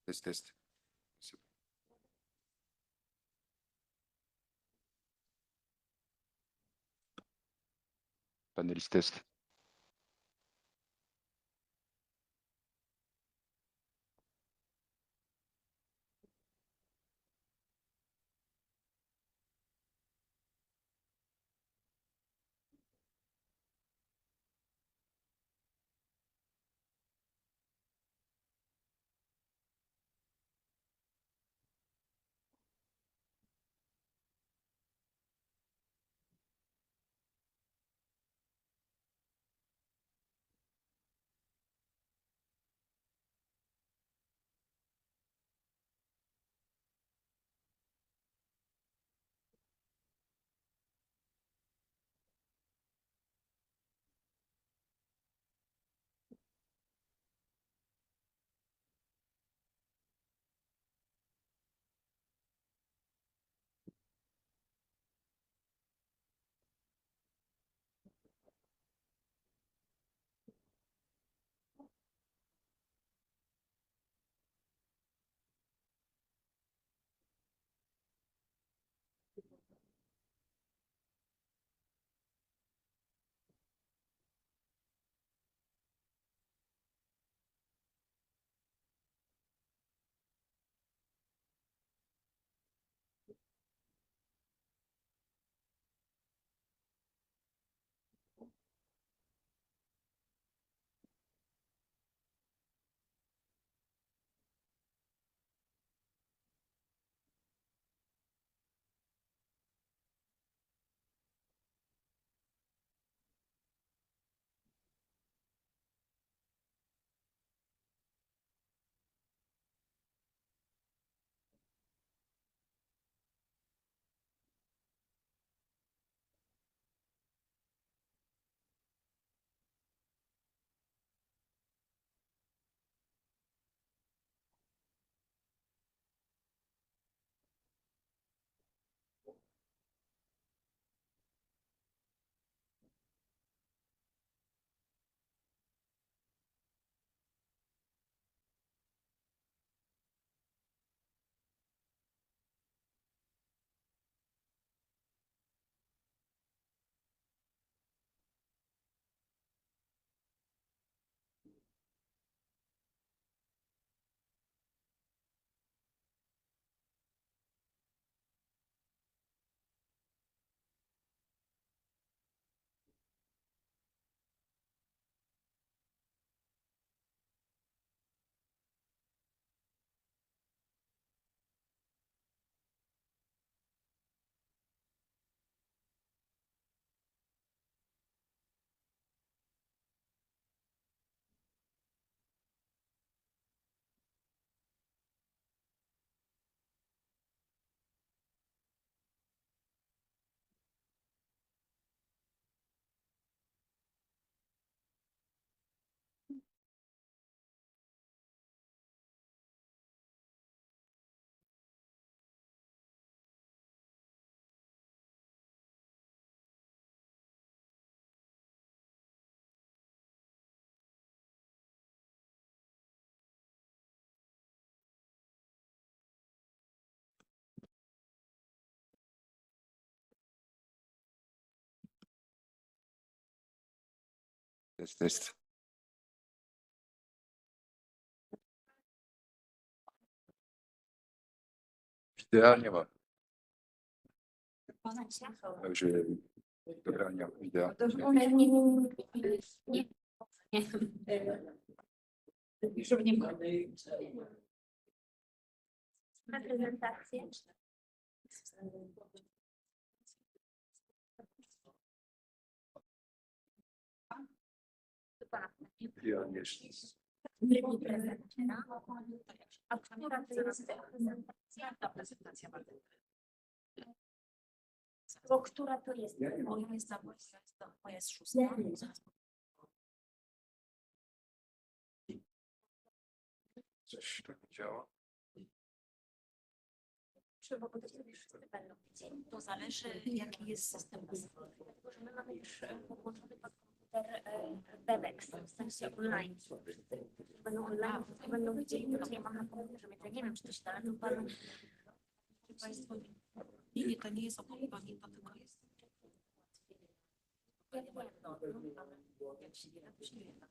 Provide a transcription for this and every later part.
Test. Paneliste test. Test. Wideo nie ma. Także dobrania wideo. Nie. Już nie ma. Prezentację. A która to jest prezentacja? Ta prezentacja bardzo. Bo która to jest? Moja jest zabójstwa, moja jest 6. Coś tak działa. Trzeba, bo to wtedy wszyscy będą widzieli. To zależy, jaki jest system bazowy. Dlatego, że my mamy też podłączony komputer Webex, w sensie online. Będą online, będą widzieli, to nie mam na komputerze, więc ja nie wiem, czy to się da, ale to pan Państwo... Nie, to nie jest opłacowanie, to tylko jest. Ja wiem, no, ale jak się nie da, to się nie da.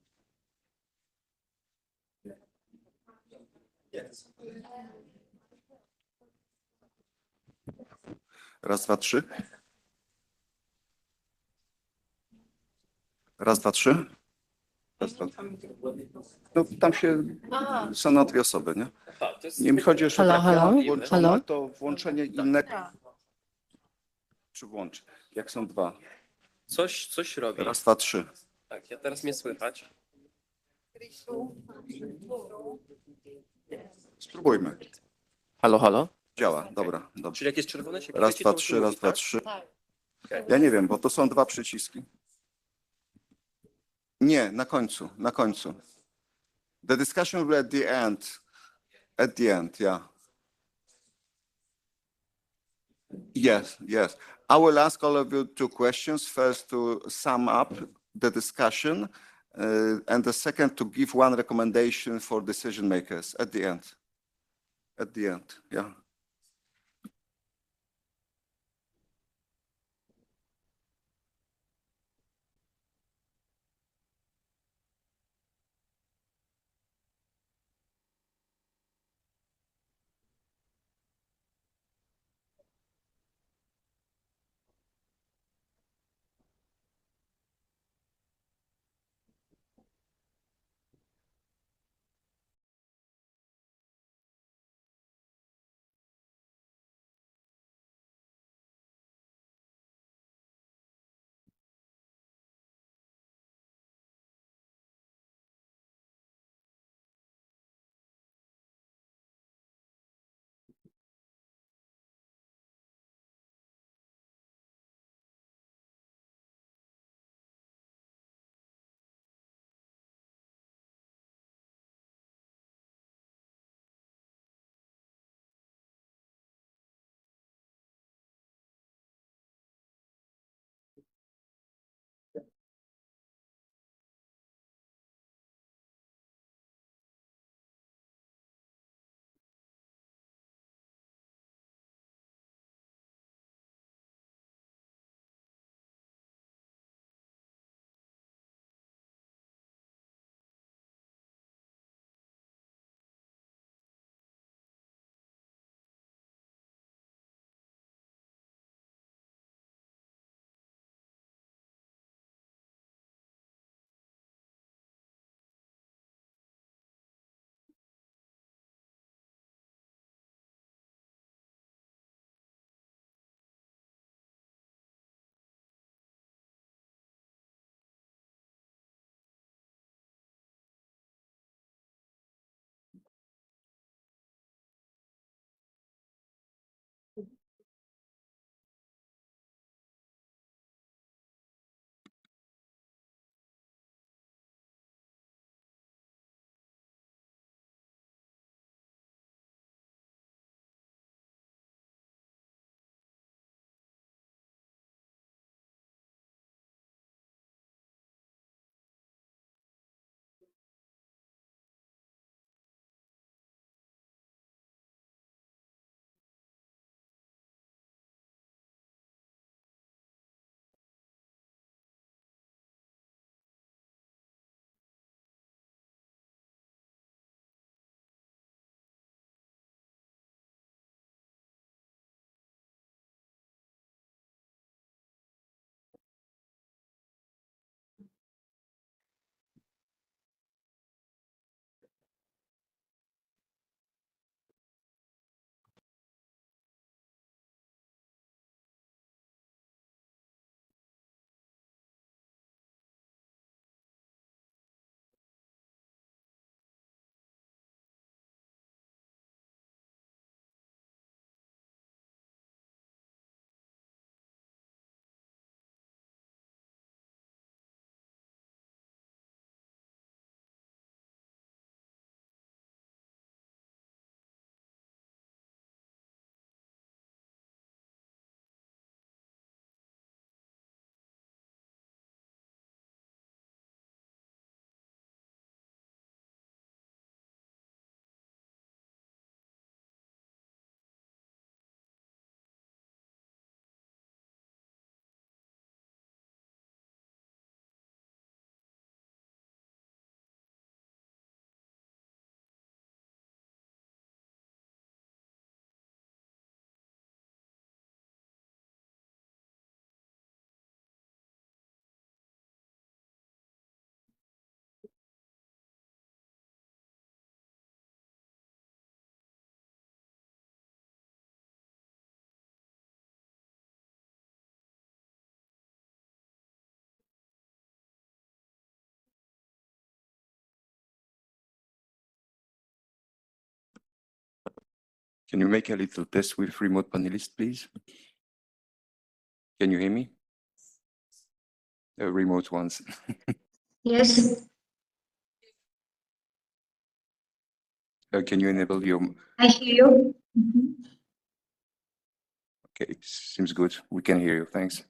Raz, dwa, trzy. Raz, dwa, trzy. Raz, dwa, trzy. No tam się są na dwie osoby, nie? Nie mi chodzi jeszcze Halo, tak, halo? jak włączone, Halo? to włączenie innego. Czy włącz? Jak są dwa? Coś robi. Raz, dwa, trzy. Tak, ja teraz mnie słychać. Spróbujmy. Halo, halo? Działa, dobra, dobrze. Czyli jak jest czerwone się Raz, powiecie, dwa, to trzy, musi raz, mówić, dwa, tak? trzy. Okej. Ja nie wiem, bo to są dwa przyciski. Nie, na końcu, na końcu. The discussion will at the end. At the end, yeah. Yes, yes. I will ask all of you two questions. First, to sum up the discussion, and the second, to give one recommendation for decision makers at the end. At the end, yeah. Can you make a little test with remote panelist, please? Can you hear me? The remote ones. Yes, Can you enable your? I hear you. Mhm. Okay, seems good. We can hear you. Thanks.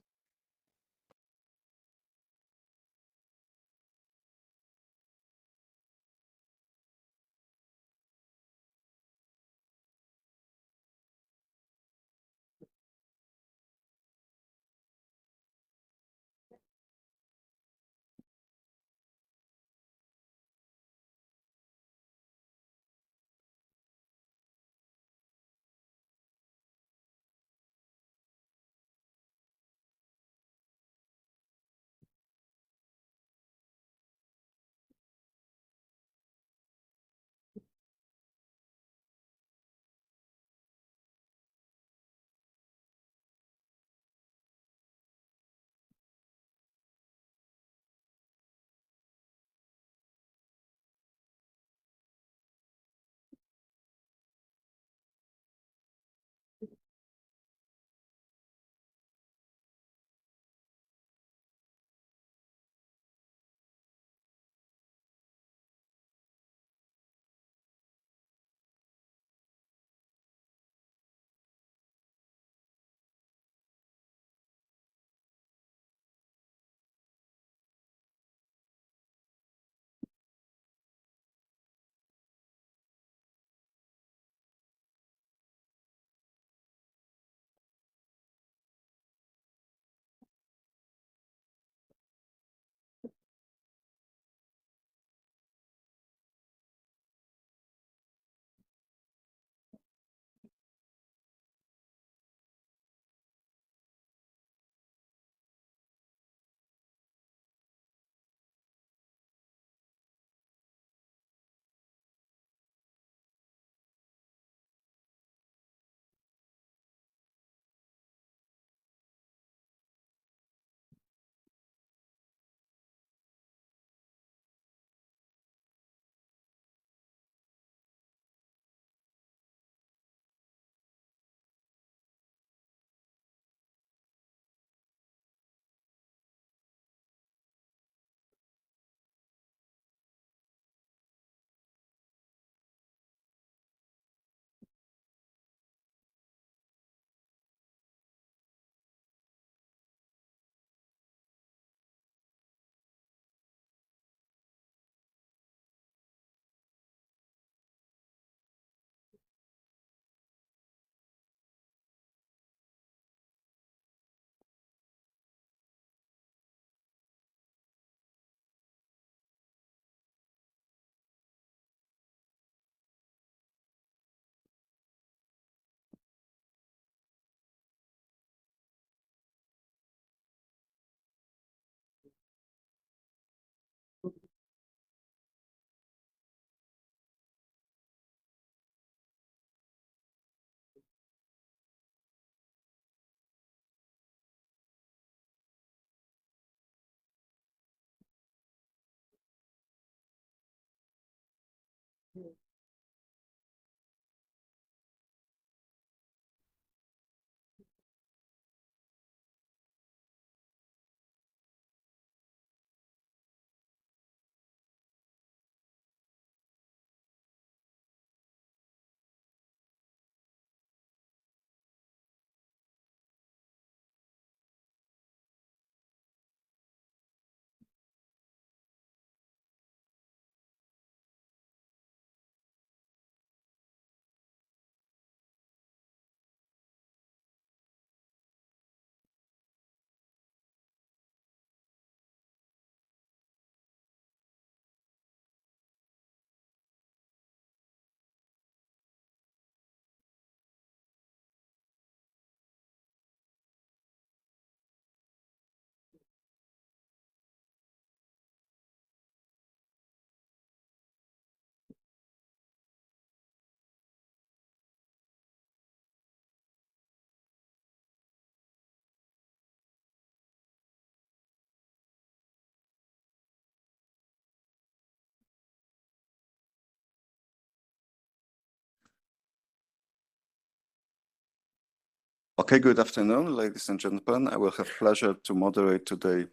Okay, good afternoon, ladies and gentlemen. I will have pleasure to moderate today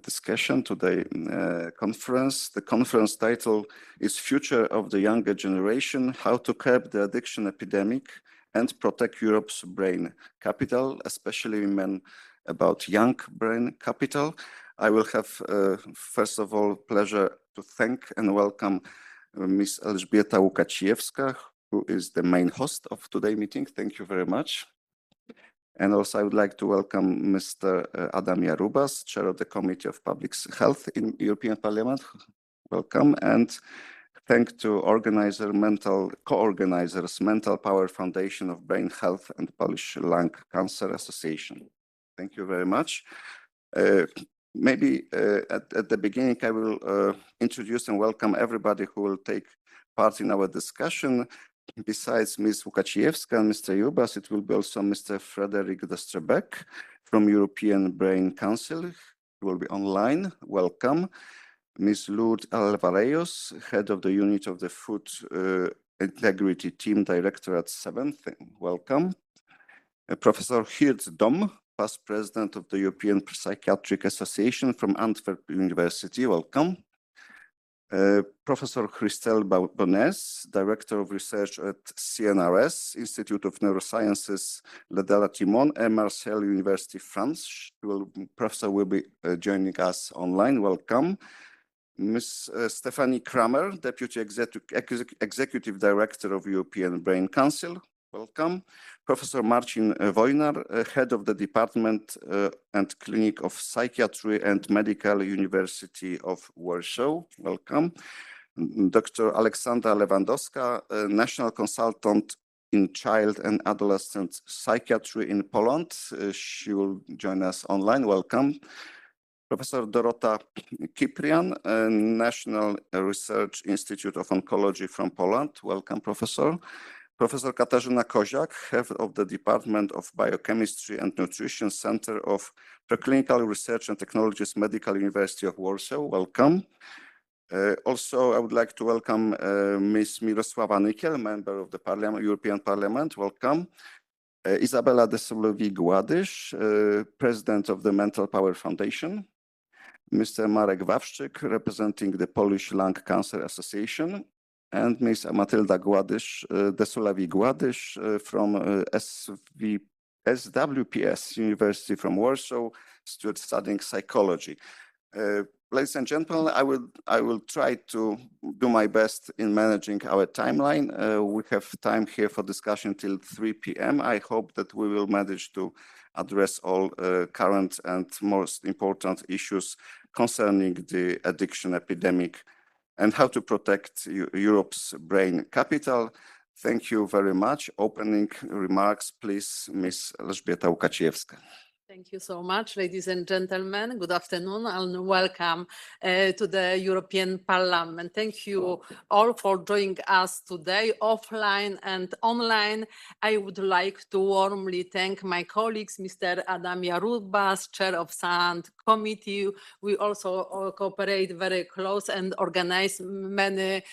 discussion, today conference. The conference title is Future of the Younger Generation, How to Curb the Addiction Epidemic and Protect Europe's Brain Capital, especially women about young brain capital. I will have, first of all, pleasure to thank and welcome Ms. Elżbieta Łukacijewska, who is the main host of today's meeting. Thank you very much. And also I would like to welcome Mr. Adam Jarubas, Chair of the Committee of Public Health in European Parliament. Welcome. And thank to co-organizers, Mental Power Foundation of Brain Health and Polish Lung Cancer Association. Thank you very much. Maybe at the beginning, I will introduce and welcome everybody who will take part in our discussion. Besides Ms. Łukacijewska and Mr. Jarubas, it will be also Mr. Frederick Destrebeck from European Brain Council, who will be online. Welcome. Ms. Lourdes Alvarez, Head of the Unit of the Food Integrity Team, Director at 7th. Welcome. Professor Geert Dom, past President of the European Psychiatric Association from Antwerp University. Welcome. Professor Christelle Bonnes, Director of Research at CNRS, Institute of Neurosciences, La Timon, and Marseille University, France. Professor will be joining us online. Welcome. Ms. Stephanie Kramer, Deputy Executive Director of European Brain Council. Welcome. Professor Marcin Wojnar, Head of the Department and Clinic of Psychiatry and Medical University of Warsaw. Welcome. Dr. Aleksandra Lewandowska, National Consultant in Child and Adolescent Psychiatry in Poland. She will join us online. Welcome. Professor Dorota Kiprian, National Research Institute of Oncology from Poland. Welcome, Professor. Professor Katarzyna Koziak, Head of the Department of Biochemistry and Nutrition Center of Preclinical Research and Technologies, Medical University of Warsaw. Welcome. Also, I would like to welcome Ms. Mirosława Nykiel, Member of the European Parliament. Welcome. Izabela Desulowi-Gładysz, President of the Mental Power Foundation. Mr. Marek Wawrzyk, representing the Polish Lung Cancer Association. And Ms. Matylda Desulowi-Gładysz from SWPS University from Warsaw, studying psychology. Ladies and gentlemen, I will try to do my best in managing our timeline. We have time here for discussion till 3 p.m. I hope that we will manage to address all current and most important issues concerning the addiction epidemic and how to protect Europe's brain capital. Thank you very much. Opening remarks, please, Ms. Elżbieta Łukacijewska. Thank you so much, ladies and gentlemen. Good afternoon and welcome to the European Parliament. Thank you all for joining us today, offline and online. I would like to warmly thank my colleagues, Mr. Adam Jarubas, Chair of Sound Committee. We also cooperate very close and organize many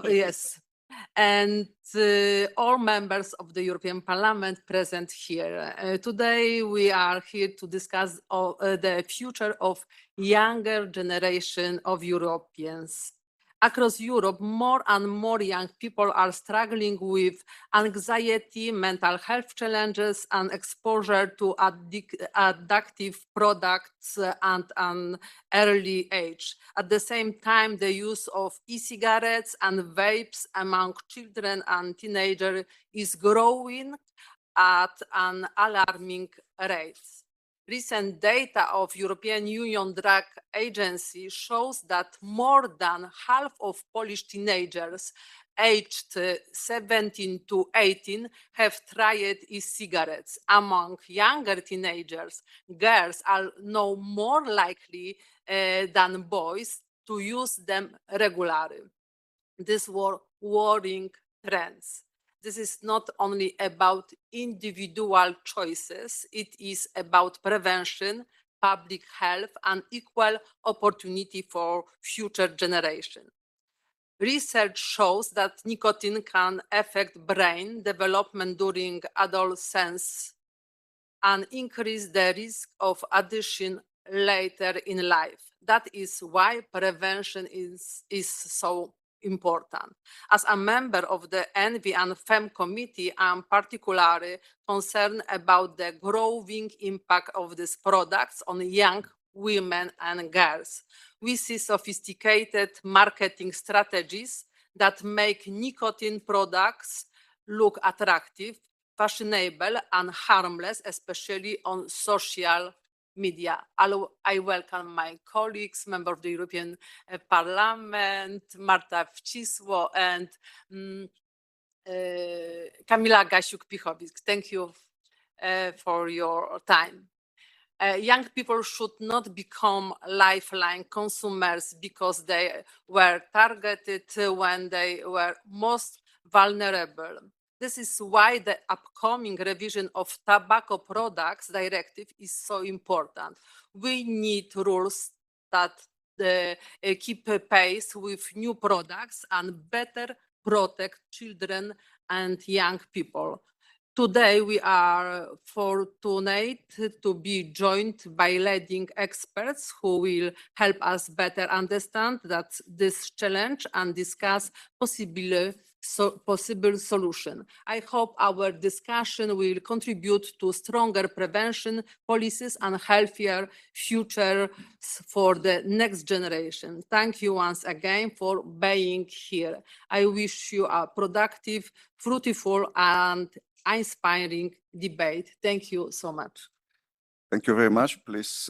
yes. And all members of the European Parliament present here. Today we are here to discuss the future of younger generation of Europeans. Across Europe, more and more young people are struggling with anxiety, mental health challenges, and exposure to addictive products at an early age. At the same time, the use of e-cigarettes and vapes among children and teenagers is growing at an alarming rate. Recent data of European Union Drug Agency shows that more than half of Polish teenagers aged 17 to 18 have tried e-cigarettes. Among younger teenagers, girls are now more likely than boys to use them regularly. These were worrying trends. This is not only about individual choices, it is about prevention, public health, and equal opportunity for future generations. Research shows that nicotine can affect brain development during adolescence and increase the risk of addiction later in life. That is why prevention is so important. As a member of the ENVI and FEM committee, I am particularly concerned about the growing impact of these products on young women and girls. We see sophisticated marketing strategies that make nicotine products look attractive, fashionable, and harmless, especially on social media. I welcome my colleagues, member of the European Parliament, Marta Wcisło and Kamila Gasiuk-Pichowicz. Thank you for your time. Young people should not become lifeline consumers because they were targeted when they were most vulnerable. This is why the upcoming revision of Tobacco Products Directive is so important. We need rules that keep pace with new products and better protect children and young people. Today, we are fortunate to be joined by leading experts who will help us better understand this challenge and discuss possible solution. I hope our discussion will contribute to stronger prevention policies and healthier future for the next generation. Thank you once again for being here. I wish you a productive, fruitful, and inspiring debate. Thank you so much. Thank you very much. Please,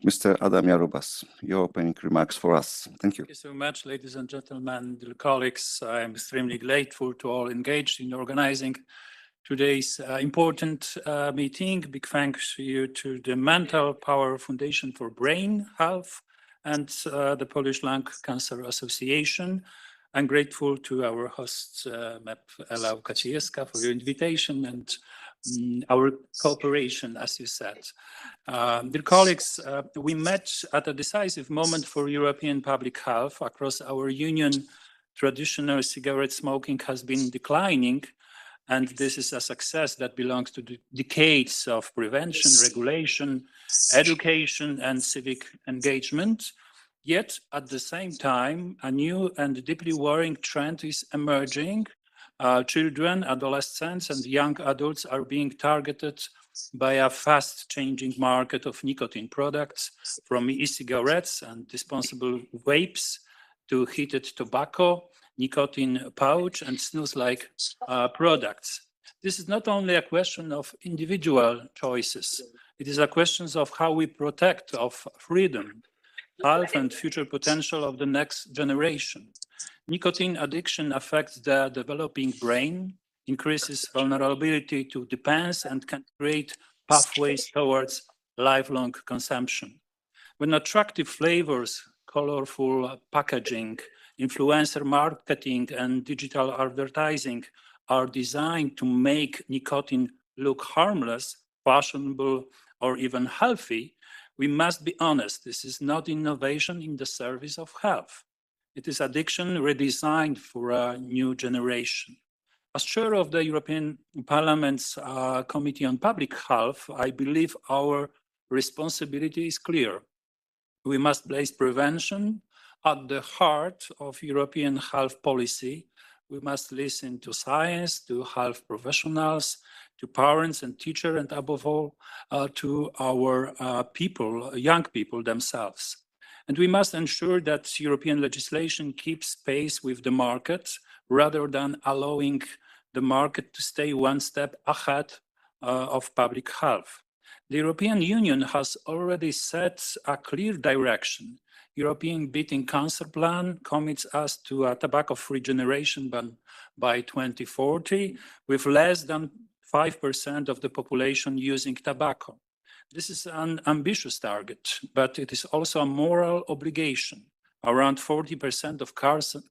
Mr. Adam Jarubas, your opening remarks for us. Thank you. Thank you so much, ladies and gentlemen, dear colleagues. I am extremely grateful to all engaged in organizing today's important meeting. Big thanks to you to the Mental Power Foundation for Brain Health and the Polish Lung Cancer Association. I'm grateful to our hosts, MEP Ela Łukacijewska, for your invitation and our cooperation, as you said. Dear colleagues, we met at a decisive moment for European public health. Across our union, traditional cigarette smoking has been declining, and this is a success that belongs to the decades of prevention, regulation, education, and civic engagement. Yet, at the same time, a new and deeply worrying trend is emerging. Children, adolescents, and young adults are being targeted by a fast-changing market of nicotine products, from e-cigarettes and disposable vapes to heated tobacco, nicotine pouch, and snus-like products. This is not only a question of individual choices. It is a question of how we protect of freedom, health, and future potential of the next generation. Nicotine addiction affects the developing brain, increases vulnerability to dependence, and can create pathways towards lifelong consumption. When attractive flavors, colorful packaging, influencer marketing, and digital advertising are designed to make nicotine look harmless, fashionable, or even healthy, we must be honest, this is not innovation in the service of health. It is addiction redesigned for a new generation. As chair of the European Parliament's Committee on Public Health, I believe our responsibility is clear. We must place prevention at the heart of European health policy. We must listen to science, to health professionals, to parents and teachers, and above all, to our people, young people themselves. And we must ensure that European legislation keeps pace with the market rather than allowing the market to stay one step ahead of public health. The European Union has already set a clear direction. European Beating Cancer Plan commits us to a tobacco-free generation by 2040, with less than 5% of the population using tobacco. This is an ambitious target, but it is also a moral obligation. Around 40% of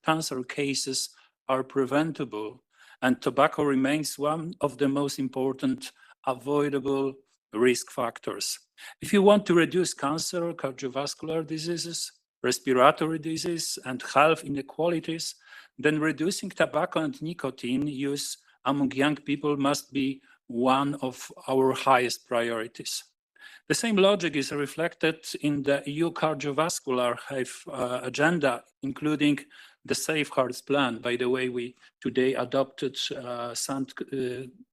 cancer cases are preventable, and tobacco remains one of the most important avoidable risk factors. If you want to reduce cancer or cardiovascular diseases, respiratory disease, and health inequalities, then reducing tobacco and nicotine use among young people must be one of our highest priorities. The same logic is reflected in the EU cardiovascular health agenda, including the Safe Hearts Plan. By the way, we today adopted some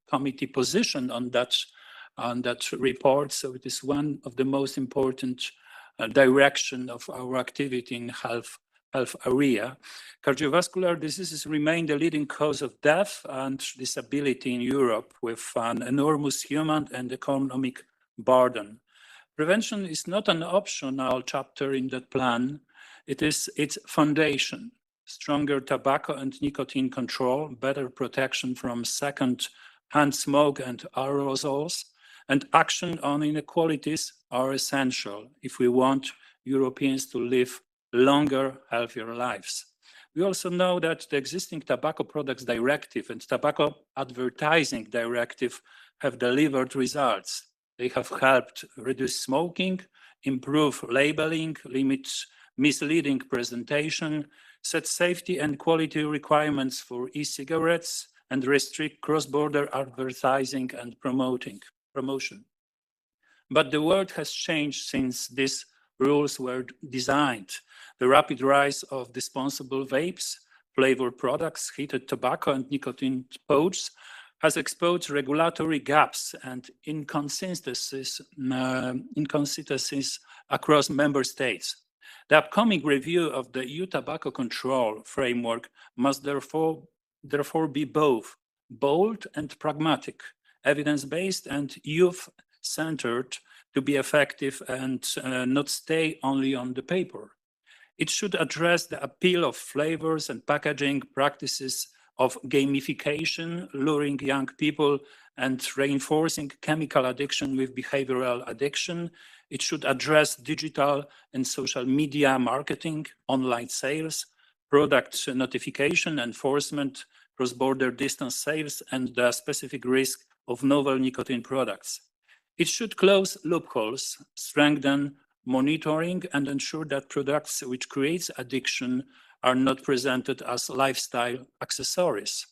committee position on that report, so it is one of the most important direction of our activity in health area. Cardiovascular diseases remain the leading cause of death and disability in Europe, with an enormous human and economic burden. Prevention is not an optional chapter in that plan. It is its foundation. Stronger tobacco and nicotine control, better protection from second-hand smoke and aerosols, and action on inequalities are essential if we want Europeans to live longer, healthier lives. We also know that the existing Tobacco Products Directive and Tobacco Advertising Directive have delivered results. They have helped reduce smoking, improve labeling, limit misleading presentation, set safety and quality requirements for e-cigarettes, and restrict cross-border advertising and promotion. But the world has changed since these rules were designed. The rapid rise of disposable vapes, flavored products, heated tobacco, and nicotine pouches has exposed regulatory gaps and inconsistencies across member states. The upcoming review of the EU tobacco control framework must therefore be both bold and pragmatic, evidence-based and youth-centered to be effective and not stay only on the paper. It should address the appeal of flavors and packaging practices of gamification, luring young people and reinforcing chemical addiction with behavioral addiction. It should address digital and social media marketing, online sales, product notification, enforcement, cross-border distance sales, and the specific risk of novel nicotine products. It should close loopholes, strengthen monitoring, and ensure that products which create addiction are not presented as lifestyle accessories.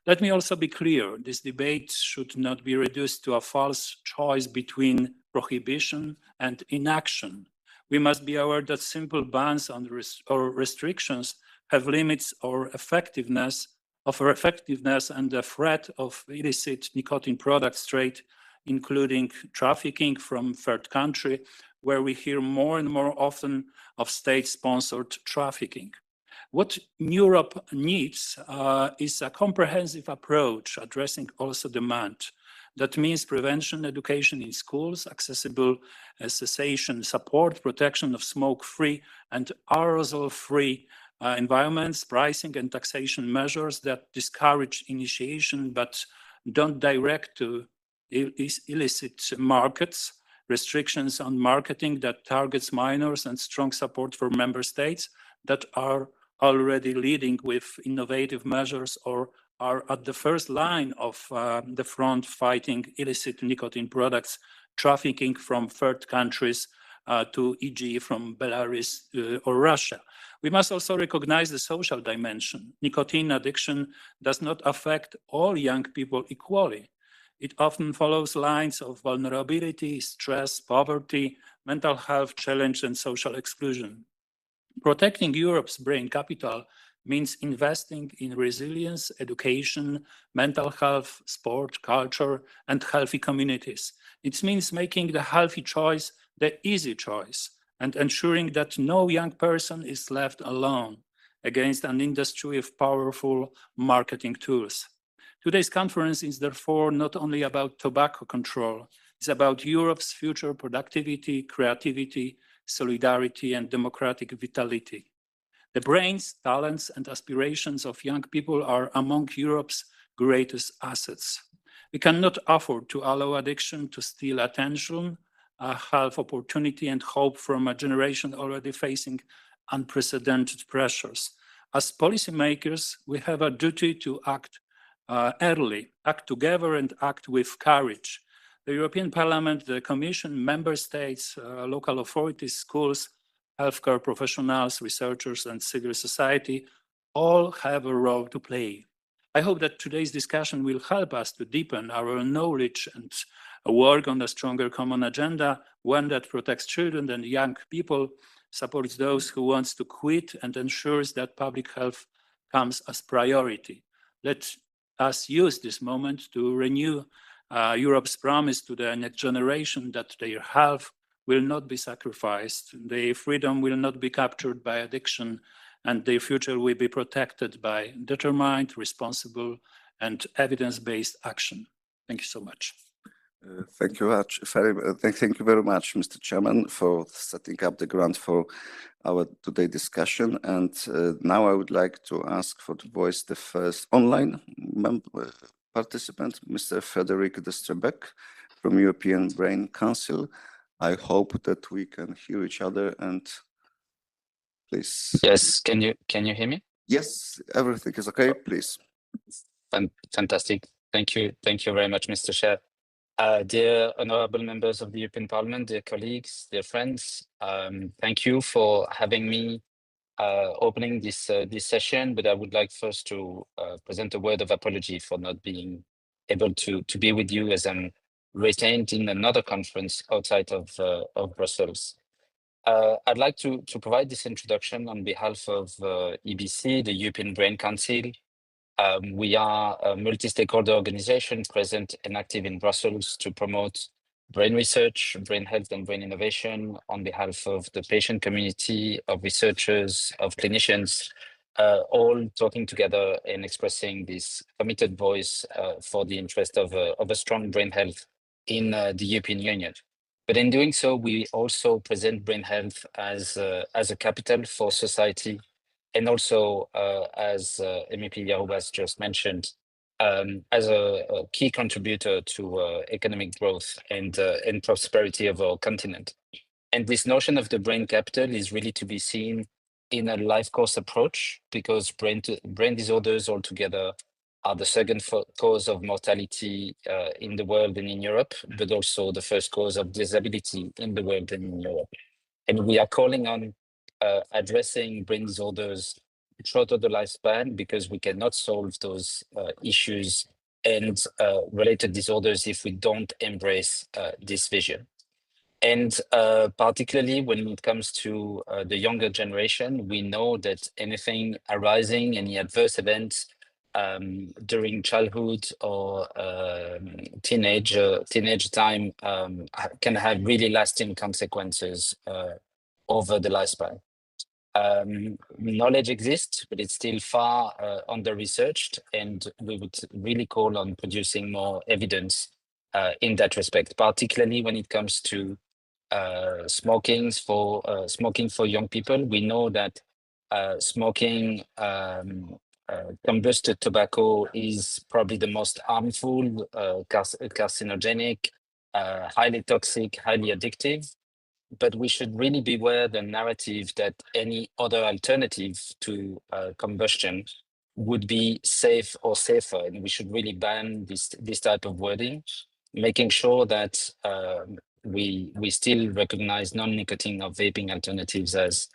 Let me also be clear, this debate should not be reduced to a false choice between prohibition and inaction. We must be aware that simple bans or restrictions have limits or effectiveness and the threat of illicit nicotine products trade, including trafficking from third country, where we hear more and more often of state-sponsored trafficking. What Europe needs is a comprehensive approach addressing also demand. That means prevention education in schools, accessible cessation support, protection of smoke-free and aerosol-free environments, pricing and taxation measures that discourage initiation but don't direct to illicit markets, restrictions on marketing that targets minors, and strong support for member states that are already leading with innovative measures or are at the first line of the front fighting illicit nicotine products trafficking from third countries to e.g. from Belarus or Russia. We must also recognize the social dimension. Nicotine addiction does not affect all young people equally. It often follows lines of vulnerability, stress, poverty, mental health challenge, and social exclusion. Protecting Europe's brain capital means investing in resilience, education, mental health, sport, culture, and healthy communities. It means making the healthy choice the easy choice and ensuring that no young person is left alone against an industry with powerful marketing tools. Today's conference is therefore not only about tobacco control, it's about Europe's future productivity, creativity, solidarity, and democratic vitality. The brains, talents, and aspirations of young people are among Europe's greatest assets. We cannot afford to allow addiction to steal attention, health opportunity, and hope from a generation already facing unprecedented pressures. As policymakers, we have a duty to act early, act together, and act with courage. The European Parliament, the Commission, member states, local authorities, schools, healthcare professionals, researchers, and civil society all have a role to play. I hope that today's discussion will help us to deepen our knowledge and work on a stronger common agenda, one that protects children and young people, supports those who want to quit, and ensures that public health comes as priority. Let us use this moment to renew Europe's promise to the next generation that their health will not be sacrificed, their freedom will not be captured by addiction, and their future will be protected by determined, responsible, and evidence-based action. Thank you so much. Thank you very much, Mr. Chairman, for setting up the ground for our today discussion. And now I would like to ask for the voice the first online participant, Mr. Frederick de Strebek from European Brain Council. I hope that we can hear each other and please. Yes, can you hear me? Yes, everything is okay, please. Fantastic. Thank you very much, Mr. Chair. Dear honorable members of the European Parliament, dear colleagues, dear friends, thank you for having me opening this session, but I would like first to present a word of apology for not being able to be with you, as I'm retained in another conference outside of Brussels. I'd like to provide this introduction on behalf of EBC, the European Brain Council. We are a multi-stakeholder organization present and active in Brussels to promote brain research, brain health, and brain innovation on behalf of the patient community, of researchers, of clinicians, all talking together and expressing this committed voice for the interest of a strong brain health in the European Union. But in doing so, we also present brain health as a capital for society, and also as MEP Jarubas just mentioned, as a key contributor to economic growth and prosperity of our continent. And this notion of the brain capital is really to be seen in a life course approach, because brain disorders altogether are the second cause of mortality in the world and in Europe, but also the first cause of disability in the world and in Europe. And we are calling on addressing brain disorders throughout the lifespan, because we cannot solve those issues and related disorders if we don't embrace this vision. And particularly when it comes to the younger generation, we know that anything arising, any adverse events during childhood or teenage time can have really lasting consequences over the lifespan. Knowledge exists, but it's still far under-researched, and we would really call on producing more evidence in that respect, particularly when it comes to smoking for young people. We know that smoking combusted tobacco is probably the most harmful, carcinogenic, highly toxic, highly addictive. But we should really beware the narrative that any other alternative to combustion would be safe or safer, and we should really ban this type of wording, making sure that we still recognize non-nicotine or vaping alternatives as,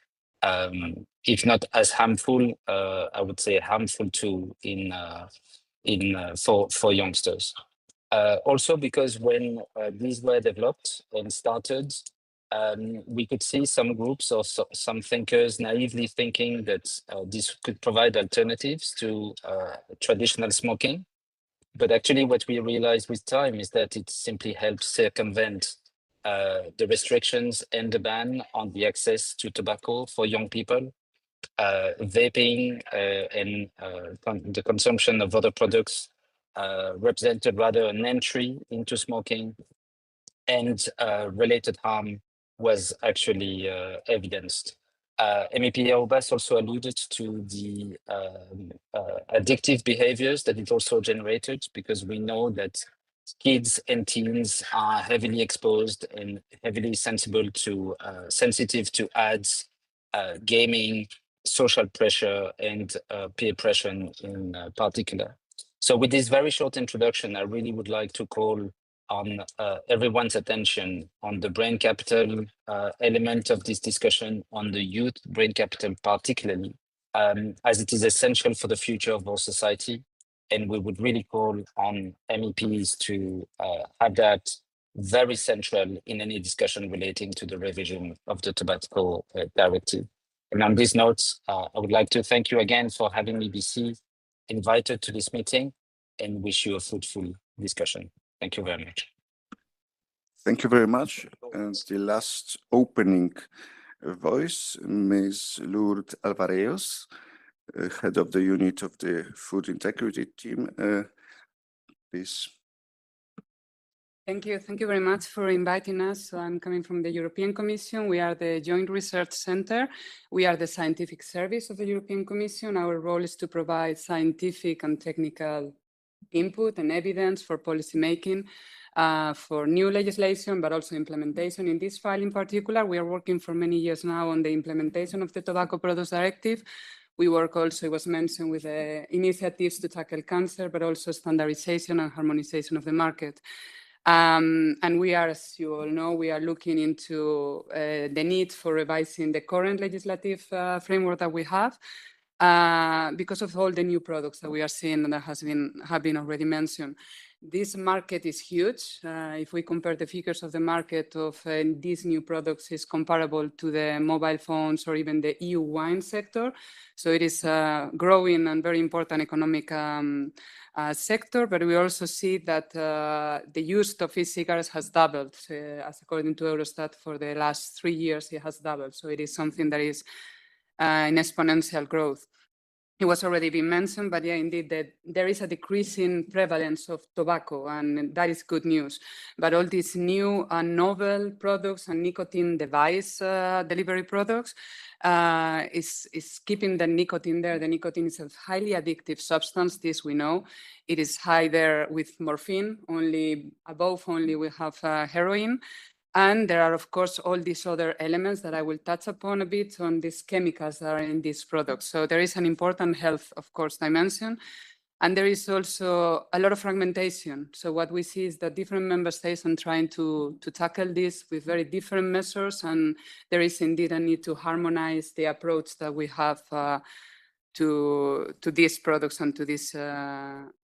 if not as harmful, I would say harmful too for youngsters. Also, because when these were developed and started, we could see some groups or some thinkers naively thinking that this could provide alternatives to traditional smoking. But actually what we realized with time is that it simply helps circumvent the restrictions and the ban on the access to tobacco for young people. Vaping and the consumption of other products represented rather an entry into smoking, and related harm was actually evidenced. MEP Jarubas also alluded to the addictive behaviors that it also generated, because we know that kids and teens are heavily exposed and heavily sensitive to ads, gaming, social pressure, and peer pressure in particular. So with this very short introduction, I really would like to call on everyone's attention on the brain capital element of this discussion, on the youth brain capital particularly, as it is essential for the future of our society. And we would really call on MEPs to have that very central in any discussion relating to the revision of the tobacco directive. And on these notes, I would like to thank you again for having me be invited to this meeting and wish you a fruitful discussion. Thank you very much. Thank you very much. And the last opening voice, Ms. Lourdes Alvarez, head of the unit of the Food Integrity team. Please. Thank you. Thank you very much for inviting us. So I'm coming from the European Commission. We are the Joint Research Center. We are the scientific service of the European Commission. Our role is to provide scientific and technical input and evidence for policymaking, for new legislation, but also implementation. In this file in particular, we are working for many years now on the implementation of the Tobacco Products Directive. We work also, it was mentioned, with initiatives to tackle cancer, but also standardization and harmonization of the market. And we are, as you all know, we are looking into the need for revising the current legislative framework that we have because of all the new products that we are seeing and that have been already mentioned. This market is huge. If we compare the figures of the market of these new products, is comparable to the mobile phones or even the EU wine sector. So it is a growing and very important economic sector, but we also see that the use of e-cigarettes has doubled. As according to Eurostat, for the last 3 years, it has doubled. So it is something that is in exponential growth. It was already been mentioned, but yeah, indeed, there is a decreasing prevalence of tobacco, and that is good news. But all these new and novel products and nicotine device delivery products is keeping the nicotine there. The nicotine is a highly addictive substance, this we know. It is high there with morphine, above only we have heroin. And there are, of course, all these other elements that I will touch upon a bit on these chemicals that are in these products. So there is an important health, of course, dimension. And there is also a lot of fragmentation. So what we see is that different member states are trying to tackle this with very different measures. And there is indeed a need to harmonize the approach that we have to these products and to this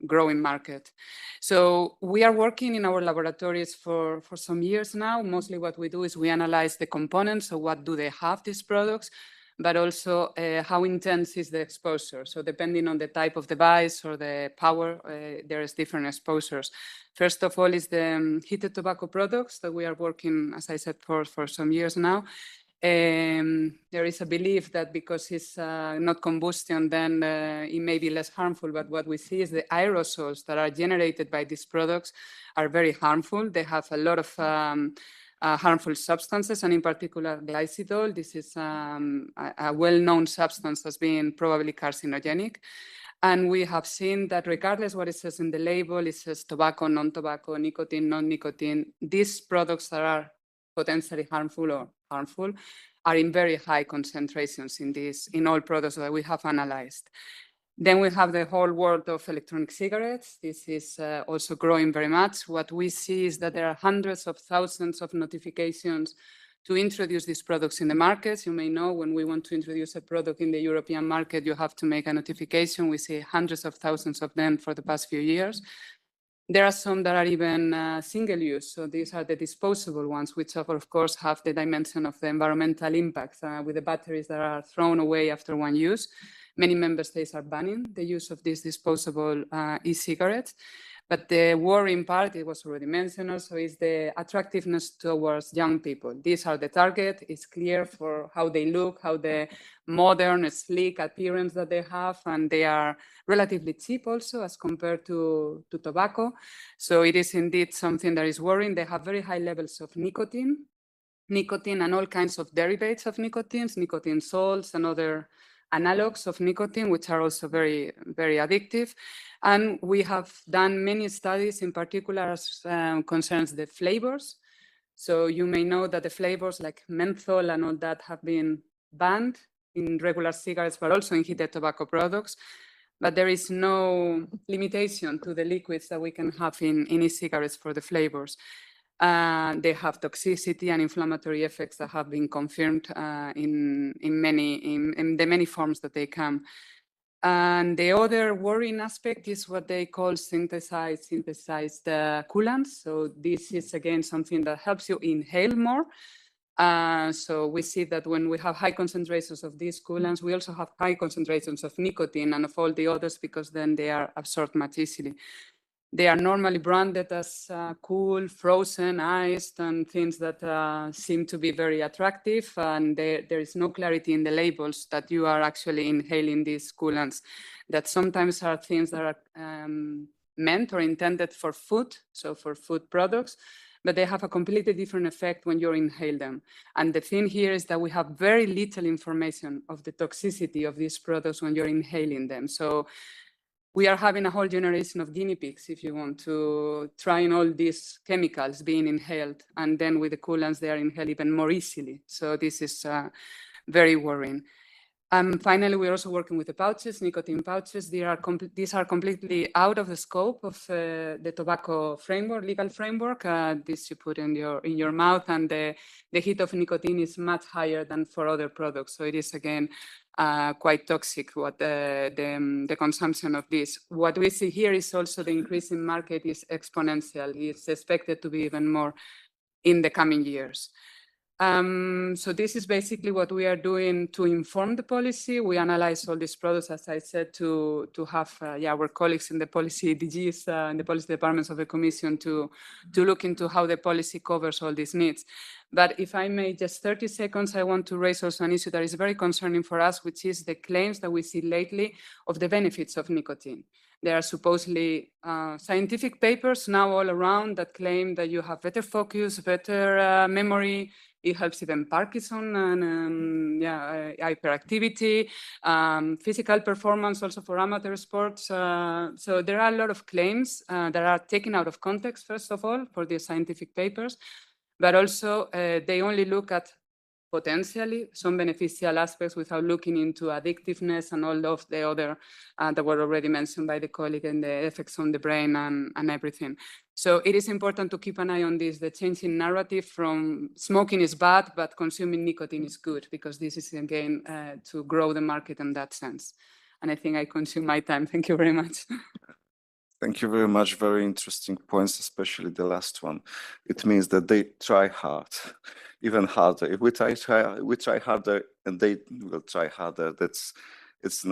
growing market. So we are working in our laboratories for some years now. Mostly what we do is we analyze the components. So what do they have, these products, but also how intense is the exposure. So depending on the type of device or the power, there is different exposures. First of all is the heated tobacco products that we are working, as I said, for some years now. There is a belief that because it's not combustion, then it may be less harmful. But what we see is the aerosols that are generated by these products are very harmful. They have a lot of harmful substances, and in particular glycidol. This is a well-known substance as being probably carcinogenic. And we have seen that regardless what it says in the label, it says tobacco, non-tobacco, nicotine, non-nicotine. These products that are potentially harmful or harmful are in very high concentrations in all products that we have analyzed. Then we have the whole world of electronic cigarettes. This is also growing very much. What we see is that there are hundreds of thousands of notifications to introduce these products in the markets. You may know when we want to introduce a product in the European market, you have to make a notification. We see hundreds of thousands of them for the past few years. There are some that are even single use. So these are the disposable ones, which of course have the dimension of the environmental impacts with the batteries that are thrown away after one use. Many member states are banning the use of these disposable e-cigarettes. But the worrying part, it was already mentioned also, is the attractiveness towards young people. These are the target. It's clear for how they look, how the modern, sleek appearance that they have, and they are relatively cheap also as compared to tobacco. So it is indeed something that is worrying. They have very high levels of nicotine and all kinds of derivatives of nicotine salts and other analogs of nicotine, which are also very, very addictive. And we have done many studies, in particular as concerns the flavors. So you may know that the flavors like menthol and all that have been banned in regular cigarettes, but also in heated tobacco products. but there is no limitation to the liquids that we can have in e-cigarettes for the flavors. They have toxicity and inflammatory effects that have been confirmed in the many forms that they come. And the other worrying aspect is what they call synthesized coolants. So this is again something that helps you inhale more. So we see that when we have high concentrations of these coolants, we also have high concentrations of nicotine and of all the others, because then they are absorbed much easily. They are normally branded as cool, frozen, iced, and things that seem to be very attractive. And there is no clarity in the labels that you are actually inhaling these coolants, that sometimes are things that are meant or intended for food, so for food products, but they have a completely different effect when you inhale them. And the thing here is that we have very little information of the toxicity of these products when you're inhaling them. So we are having a whole generation of guinea pigs, if you want, to trying all these chemicals being inhaled. And then with the coolants, they are inhaled even more easily. So this is very worrying. Finally, we're also working with the pouches, nicotine pouches. These are completely out of the scope of the tobacco framework, legal framework. This you put in your mouth, and the heat of nicotine is much higher than for other products. So it is, again, quite toxic, what the consumption of this. What we see here is also the increase in market is exponential. It's expected to be even more in the coming years. So this is basically what we are doing to inform the policy. We analyze all these products, as I said, to have our colleagues in the policy DGs, in the policy departments of the Commission to look into how the policy covers all these needs. But if I may, just 30 seconds, I want to raise also an issue that is very concerning for us, which is the claims that we see lately of the benefits of nicotine. There are supposedly scientific papers now all around that claim that you have better focus, better memory. It helps even Parkinson and hyperactivity, physical performance also for amateur sports. So there are a lot of claims that are taken out of context, first of all, for the scientific papers, but also they only look at potentially some beneficial aspects without looking into addictiveness and all of the other that were already mentioned by the colleague, and the effects on the brain and everything. So it is important to keep an eye on this, the changing narrative from smoking is bad, but consuming nicotine is good, because this is, again, to grow the market in that sense. And I think I consume my time. Thank you very much. Thank you very much. Very interesting points, especially the last one. It means that they try hard, even harder. If we try harder, and they will try harder. It's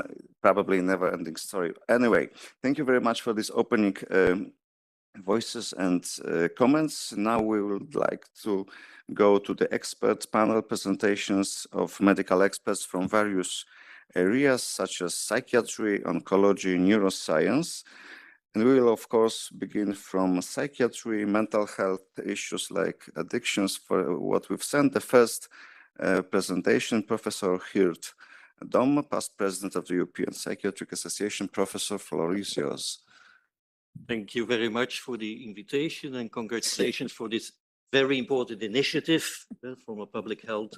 probably a never-ending story. Anyway, thank you very much for this opening voices and comments. Now we would like to go to the expert panel presentations of medical experts from various areas, such as psychiatry, oncology, neuroscience. And we will, of course, begin from psychiatry, mental health issues like addictions, for what we've sent. The first presentation, Professor Hirt Dom, past president of the European Psychiatric Association. Professor, floor is yours. Thank you very much for the invitation, and congratulations for this very important initiative. From a public health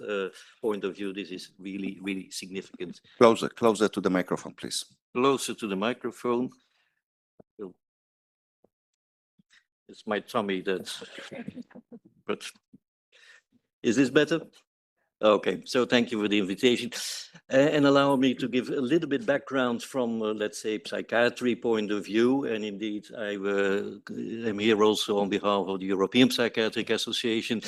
point of view, this is really, really significant. Closer to the microphone, please. Closer to the microphone. It's my tummy but is this better? Okay, so thank you for the invitation. And allow me to give a little bit background from, let's say, psychiatry point of view. And indeed, I am here also on behalf of the European Psychiatric Association,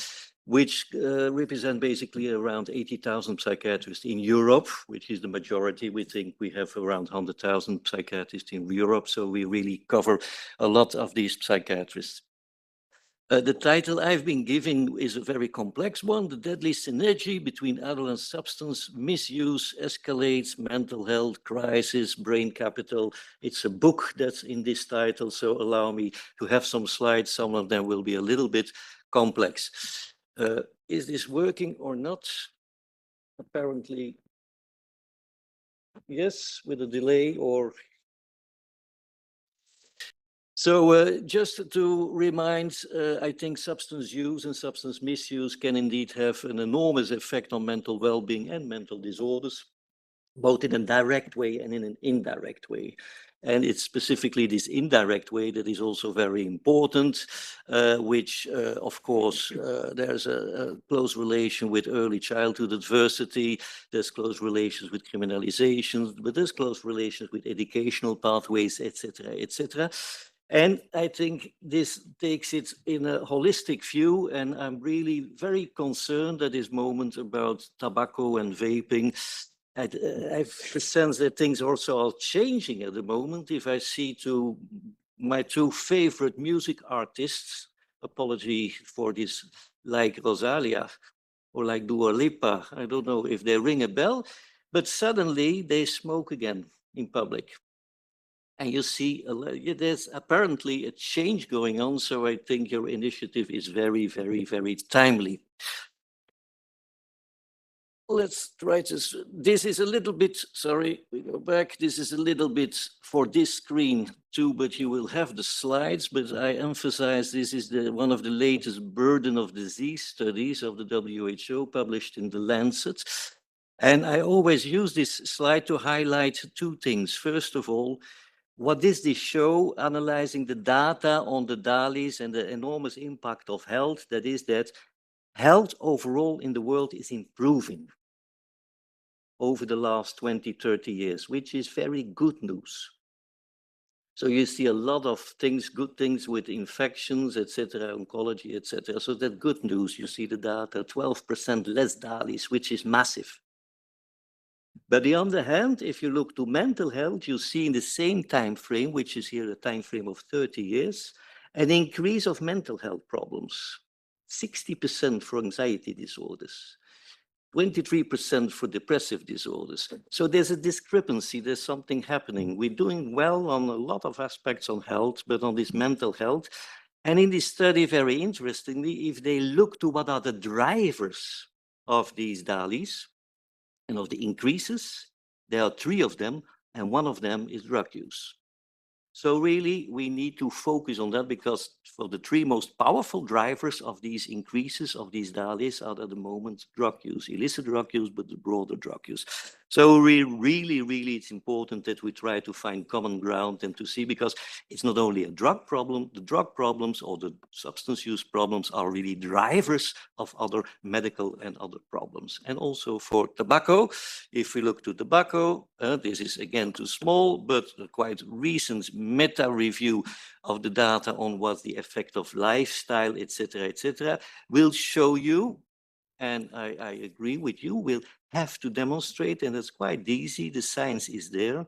which represent basically around 80,000 psychiatrists in Europe, which is the majority. We think we have around 100,000 psychiatrists in Europe, so we really cover a lot of these psychiatrists. The title I've been giving is a very complex one: The Deadly Synergy Between Adolescent Substance Misuse Escalates Mental Health Crisis, Brain Capital. It's a book that's in this title, so allow me to have some slides. Some of them will be a little bit complex. Is this working or not? Apparently, yes, with a delay or... So just to remind, I think substance use and substance misuse can indeed have an enormous effect on mental well-being and mental disorders. both in a direct way and in an indirect way. And it's specifically this indirect way that is also very important, which, of course, there's a close relation with early childhood adversity, there's close relations with criminalizations, but there's close relations with educational pathways, etc., etc. And I think this takes it in a holistic view, and I'm really very concerned at this moment about tobacco and vaping. I have the sense that things also are changing at the moment. If I see to my two favorite music artists, apology for this, like Rosalia or like Dua Lipa, I don't know if they ring a bell, but suddenly they smoke again in public. And you see, there's apparently a change going on. So I think your initiative is very, very, very timely. Let's try this. This is a little bit, sorry, we go back. This is a little bit for this screen too, but you will have the slides. But I emphasize this is one of the latest burden of disease studies of the WHO published in the Lancet. And I always use this slide to highlight two things. First of all, what does this show, analyzing the data on the DALIs and the enormous impact of health? That is that health overall in the world is improving over the last 20, 30 years, which is very good news. So you see a lot of things, good things with infections, etc., oncology, etc. So that's good news. You see the data, 12% less DALIs, which is massive. But on the other hand, if you look to mental health, you see in the same time frame, which is here a time frame of 30 years, an increase of mental health problems, 60% for anxiety disorders, 23% for depressive disorders. So there's a discrepancy, there's something happening. We're doing well on a lot of aspects on health, but on this mental health. And in this study, very interestingly, if they look to what are the drivers of these DALIs and of the increases, there are 3 of them, and one of them is drug use. So really, we need to focus on that, because for the 3 most powerful drivers of these increases of these DALIs are at the moment drug use, illicit drug use, but the broader drug use. So we really, it's important that we try to find common ground and to see, because it's not only a drug problem, the drug problems or the substance use problems are really drivers of other medical and other problems. And also for tobacco, if we look to tobacco, this is again too small, but a quite recent meta review of the data on what's the effect of lifestyle, etc., will show you, and I agree with you, we'll have to demonstrate, and it's quite easy, the science is there.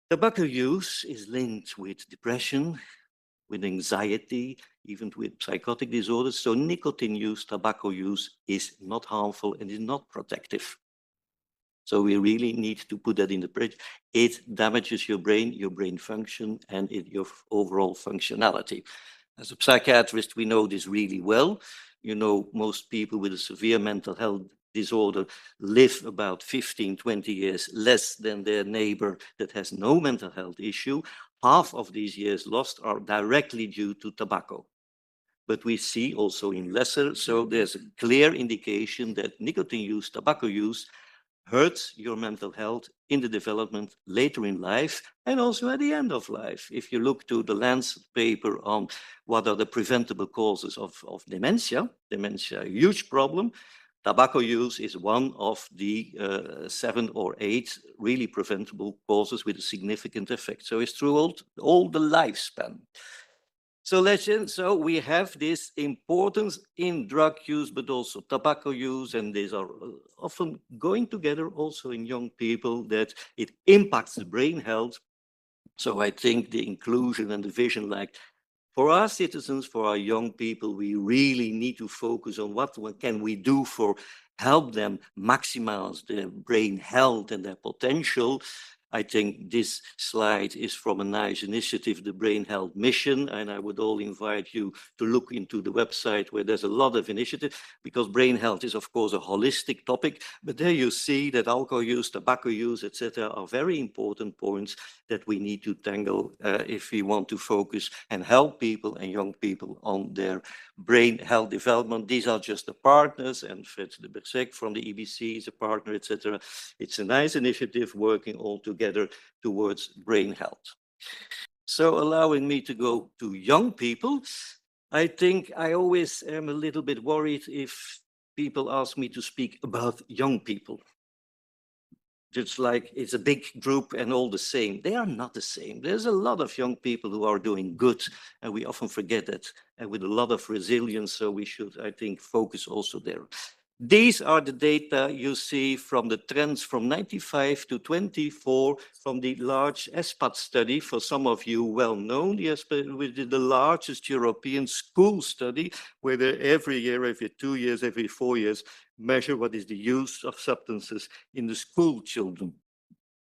Tobacco use is linked with depression, with anxiety, even with psychotic disorders. So nicotine use, tobacco use is not harmful and is not protective. So we really need to put that in the bridge. It damages your brain function, and your overall functionality. As a psychiatrist, we know this really well. You know, most people with a severe mental health disorder live about 15, 20 years less than their neighbor that has no mental health issue. Half of these years lost are directly due to tobacco. But we see also in lesser, so there's a clear indication that nicotine use, tobacco use hurts your mental health in the development later in life and also at the end of life. If you look to the Lancet paper on what are the preventable causes of dementia, a huge problem. Tobacco use is one of the 7 or 8 really preventable causes with a significant effect. So it's throughout all the lifespan. So we have this importance in drug use, but also tobacco use, and these are often going together also in young people, that it impacts the brain health. So I think the inclusion and the vision, like for our citizens, for our young people, we really need to focus on what can we do for help them maximize their brain health and their potential. I think this slide is from a nice initiative, the Brain Health Mission, and I would all invite you to look into the website where there's a lot of initiative, because brain health is of course a holistic topic, but there you see that alcohol use, tobacco use, etc. are very important points that we need to tackle if we want to focus and help people and young people on their brain health development. These are just the partners, and Fred de Bersek from the EBC is a partner, etc. It's a nice initiative working all together towards brain health. So allowing me to go to young people, I think I always am a little bit worried if people ask me to speak about young people. It's like it's a big group and all the same. They are not the same. There's a lot of young people who are doing good, and we often forget that, and with a lot of resilience. So we should, I think, focus also there. These are the data you see from the trends from 95 to 24 from the large ESPAT study. For some of you well known, the ESPAT, which is the largest European school study, where they every year, every 2 years, every 4 years, measure what is the use of substances in the school children,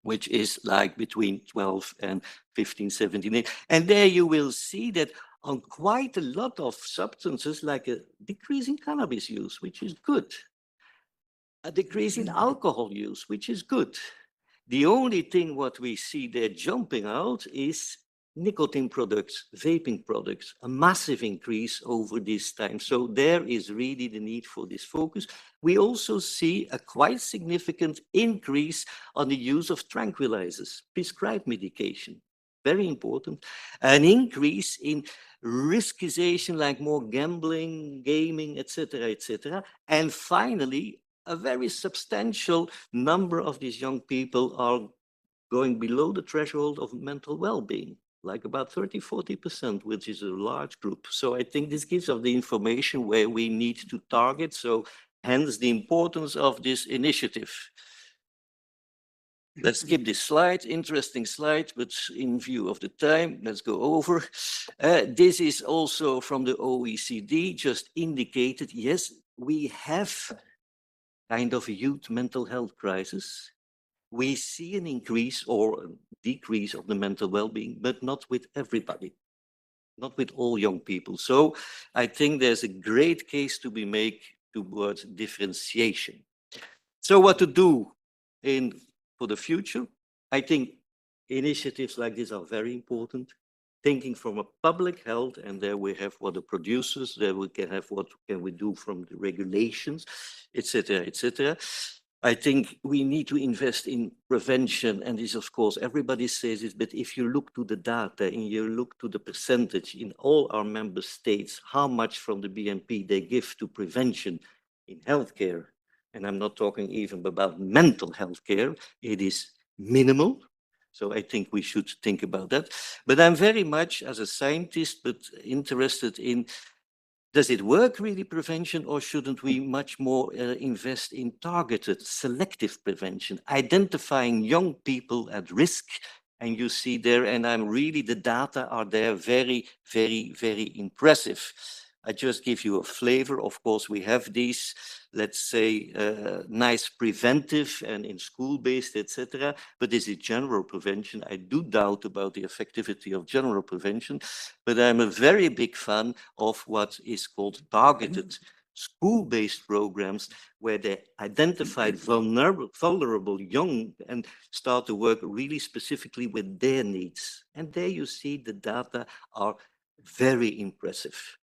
which is like between 12 and 15, 17. And there you will see that on quite a lot of substances, like a decrease in cannabis use, which is good, a decrease in alcohol use, which is good. The only thing what we see there jumping out is nicotine products, vaping products, a massive increase over this time. So there is really the need for this focus. We also see a quite significant increase on the use of tranquilizers, prescribed medication, very important, an increase in riskization, like more gambling, gaming, etc., etc. And finally, a very substantial number of these young people are going below the threshold of mental well-being, like about 30–40%, which is a large group. So I think this gives us the information where we need to target. So hence the importance of this initiative. Let's skip this slide, interesting slide, but in view of the time, let's go over. This is also from the OECD, just indicated, yes, we have kind of a youth mental health crisis. We see an increase or a decrease of the mental well-being, but not with everybody, not with all young people. So I think there's a great case to be made towards differentiation. So what to do for the future? I think initiatives like this are very important. Thinking from a public health, and there we have what the producers, there we can have what can we do from the regulations, etc., etc. I think we need to invest in prevention, and this, of course, everybody says it, but if you look to the data and you look to the percentage in all our member states, how much from the BNP they give to prevention in healthcare, and I'm not talking even about mental health care, it is minimal. So I think we should think about that. But I'm very much, as a scientist, but interested in, does it work really, prevention, or shouldn't we much more invest in targeted, selective prevention, identifying young people at risk? And you see there, and I'm really, the data are there very, very, very impressive. I just give you a flavor. Of course, we have these, let's say, nice preventive and in school-based, etc. But this is general prevention. I do doubt about the effectivity of general prevention, but I'm a very big fan of what is called targeted school-based programs, where they identify vulnerable young and start to work really specifically with their needs. And there you see the data are very impressive.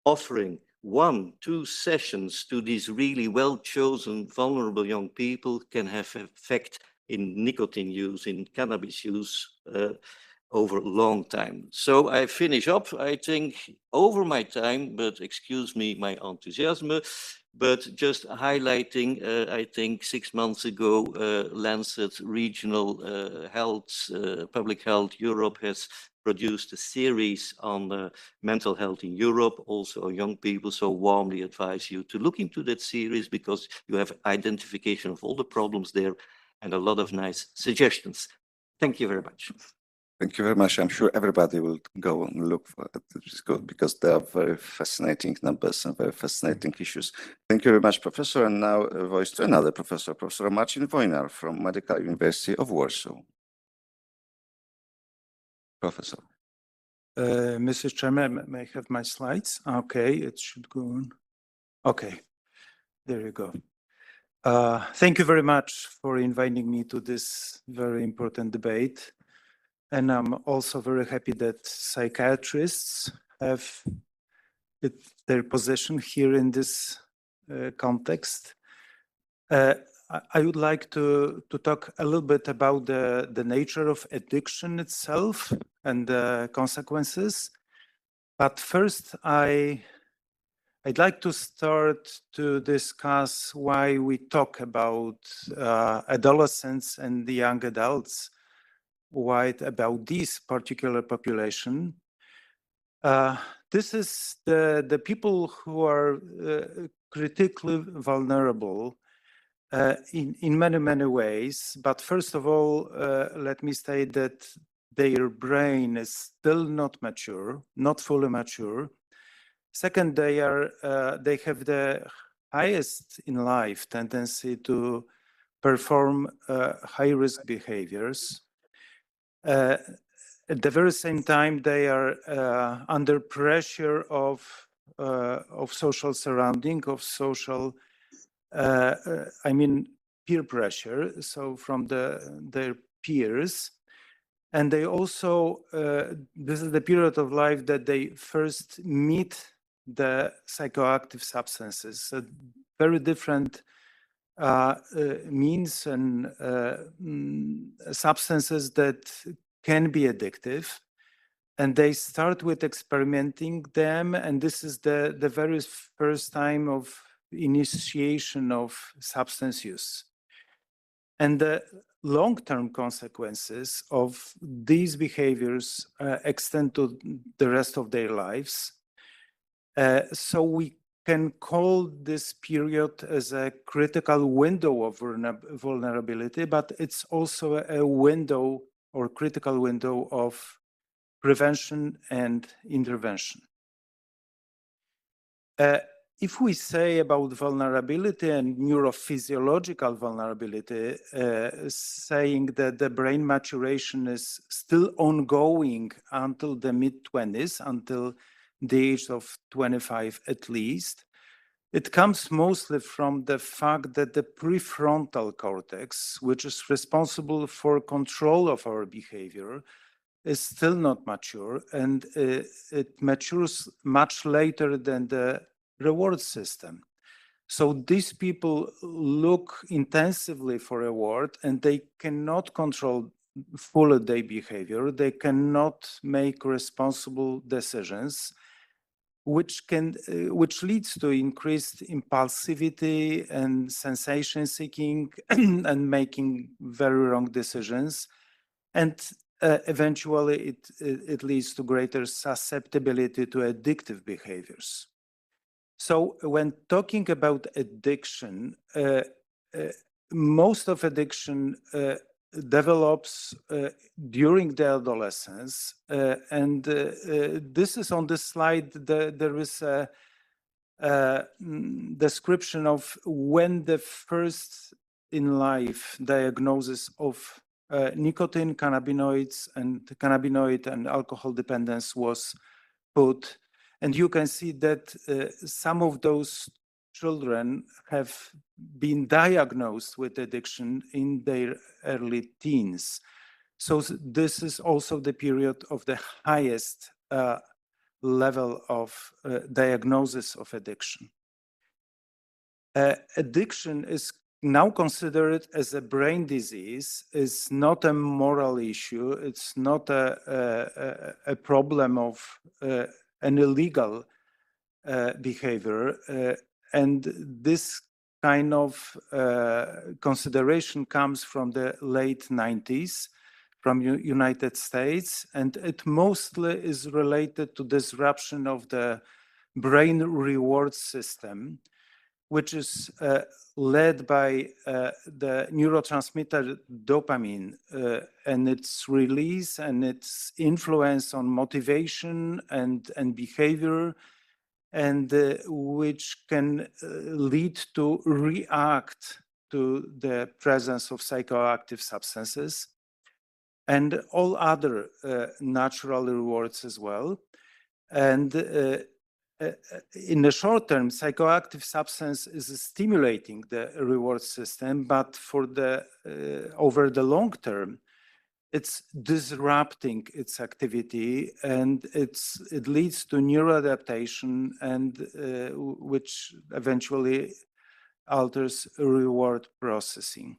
Offering 1–2 sessions to these really well-chosen vulnerable young people can have effect in nicotine use, in cannabis use over a long time. So I finish up, I think, over my time, but excuse me my enthusiasm, but just highlighting, I think 6 months ago, Lancet Regional Health, Public Health Europe has produced a series on mental health in Europe, also on young people. So warmly advise you to look into that series, because you have identification of all the problems there and a lot of nice suggestions. Thank you very much. Thank you very much. I'm sure everybody will go and look for it, because they are very fascinating numbers and very fascinating issues. Thank you very much, Professor. And now a voice to another professor, Professor Marcin Wojnar from Medical University of Warsaw. Professor. Mr. Chairman, may I have my slides? Okay, it should go on. Okay, there you go. Thank you very much for inviting me to this very important debate. And I'm also very happy that psychiatrists have their position here in this context. I would like to talk a little bit about the nature of addiction itself and the consequences. But first, I'd like to start to discuss why we talk about adolescents and the young adults, why about this particular population. This is the people who are critically vulnerable in many ways. But first of all, let me state that their brain is still not mature, not fully mature. Second, they have the highest in life tendency to perform high-risk behaviors. At the very same time, they are under pressure of social surrounding, of social, peer pressure, so from their peers. And they also, this is the period of life that they first meet the psychoactive substances, so very different means and substances that can be addictive. And they start with experimenting them, and this is the very first time of initiation of substance use. And the long-term consequences of these behaviors extend to the rest of their lives. So we can call this period as a critical window of vulnerability, but it's also a window or critical window of prevention and intervention. If we say about vulnerability and neurophysiological vulnerability, saying that the brain maturation is still ongoing until the mid-20s, until the age of 25 at least, it comes mostly from the fact that the prefrontal cortex, which is responsible for control of our behavior, is still not mature, and it matures much later than the reward system. So these people look intensively for reward, and they cannot control fully their behavior. They cannot make responsible decisions, which leads to increased impulsivity and sensation seeking and making very wrong decisions. And eventually it leads to greater susceptibility to addictive behaviors. So when talking about addiction, most of addiction develops during the adolescence, and this is on this slide. There is a description of when the first in life diagnosis of nicotine, cannabinoid and alcohol dependence was put. And you can see that some of those children have been diagnosed with addiction in their early teens. So this is also the period of the highest level of diagnosis of addiction. Addiction is now considered as a brain disease. It's not a moral issue. It's not a problem of an illegal behavior. And this kind of consideration comes from the late 90s, from United States, and it mostly is related to disruption of the brain reward system, which is led by the neurotransmitter dopamine and its release and its influence on motivation and behavior, and which can lead to react to the presence of psychoactive substances and all other natural rewards as well. And in the short term, psychoactive substance is stimulating the reward system, but for the over the long term, it's disrupting its activity, and it leads to neuroadaptation, and which eventually alters reward processing.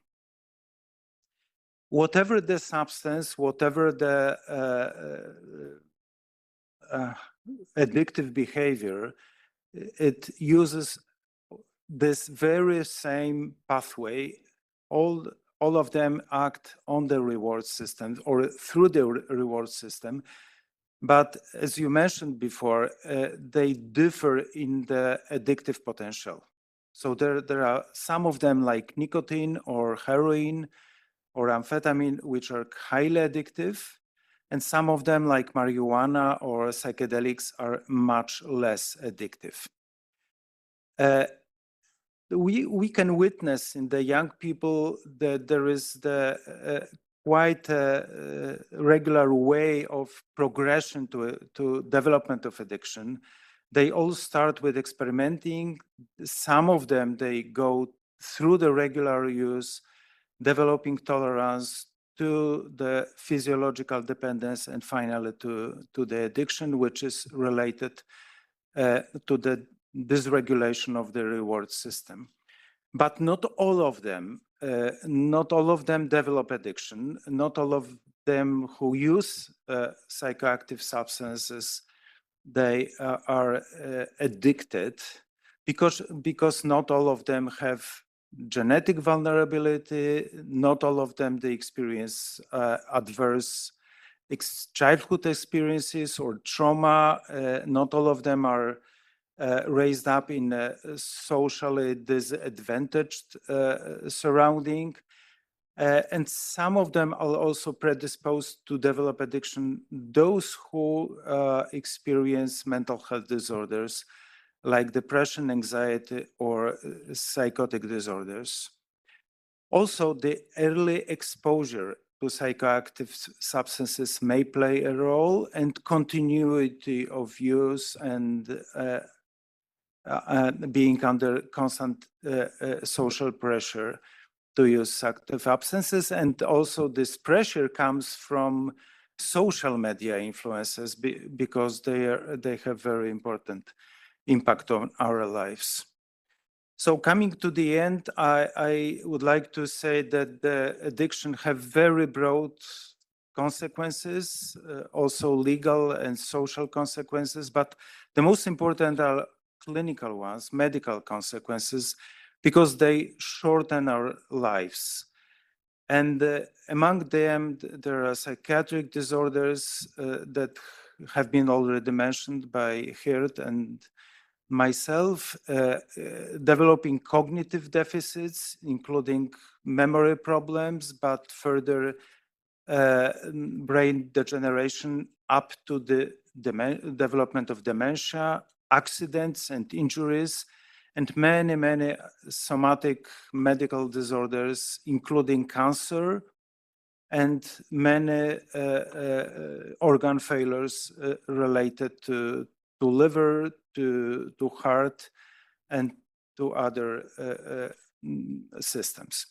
Whatever the substance, whatever the addictive behavior, it uses this very same pathway. All of them act on the reward system or through the reward system. But as you mentioned before, they differ in the addictive potential. So there are some of them like nicotine or heroin or amphetamine, which are highly addictive. And some of them like marijuana or psychedelics are much less addictive. We can witness in the young people that there is the quite a regular way of progression to development of addiction. They all start with experimenting. Some of them, they go through the regular use, developing tolerance to the physiological dependence, and finally to the addiction, which is related to the dysregulation of the reward system. But not all of them develop addiction. Not all of them who use psychoactive substances, they are addicted, because not all of them have genetic vulnerability. Not all of them, they experience adverse childhood experiences or trauma. Not all of them are raised up in a socially disadvantaged surrounding. And some of them are also predisposed to develop addiction, those who experience mental health disorders like depression, anxiety, or psychotic disorders. Also, the early exposure to psychoactive substances may play a role, and continuity of use and being under constant social pressure to use active substances. And also this pressure comes from social media influences, because they have very important impact on our lives. So coming to the end, I would like to say that the addiction have very broad consequences, also legal and social consequences, but the most important are clinical ones, medical consequences, because they shorten our lives. And among them, there are psychiatric disorders that have been already mentioned by Geert and myself, developing cognitive deficits, including memory problems, but further brain degeneration up to the development of dementia, accidents and injuries, and many, many somatic medical disorders, including cancer and many organ failures related to liver, to heart, and to other systems.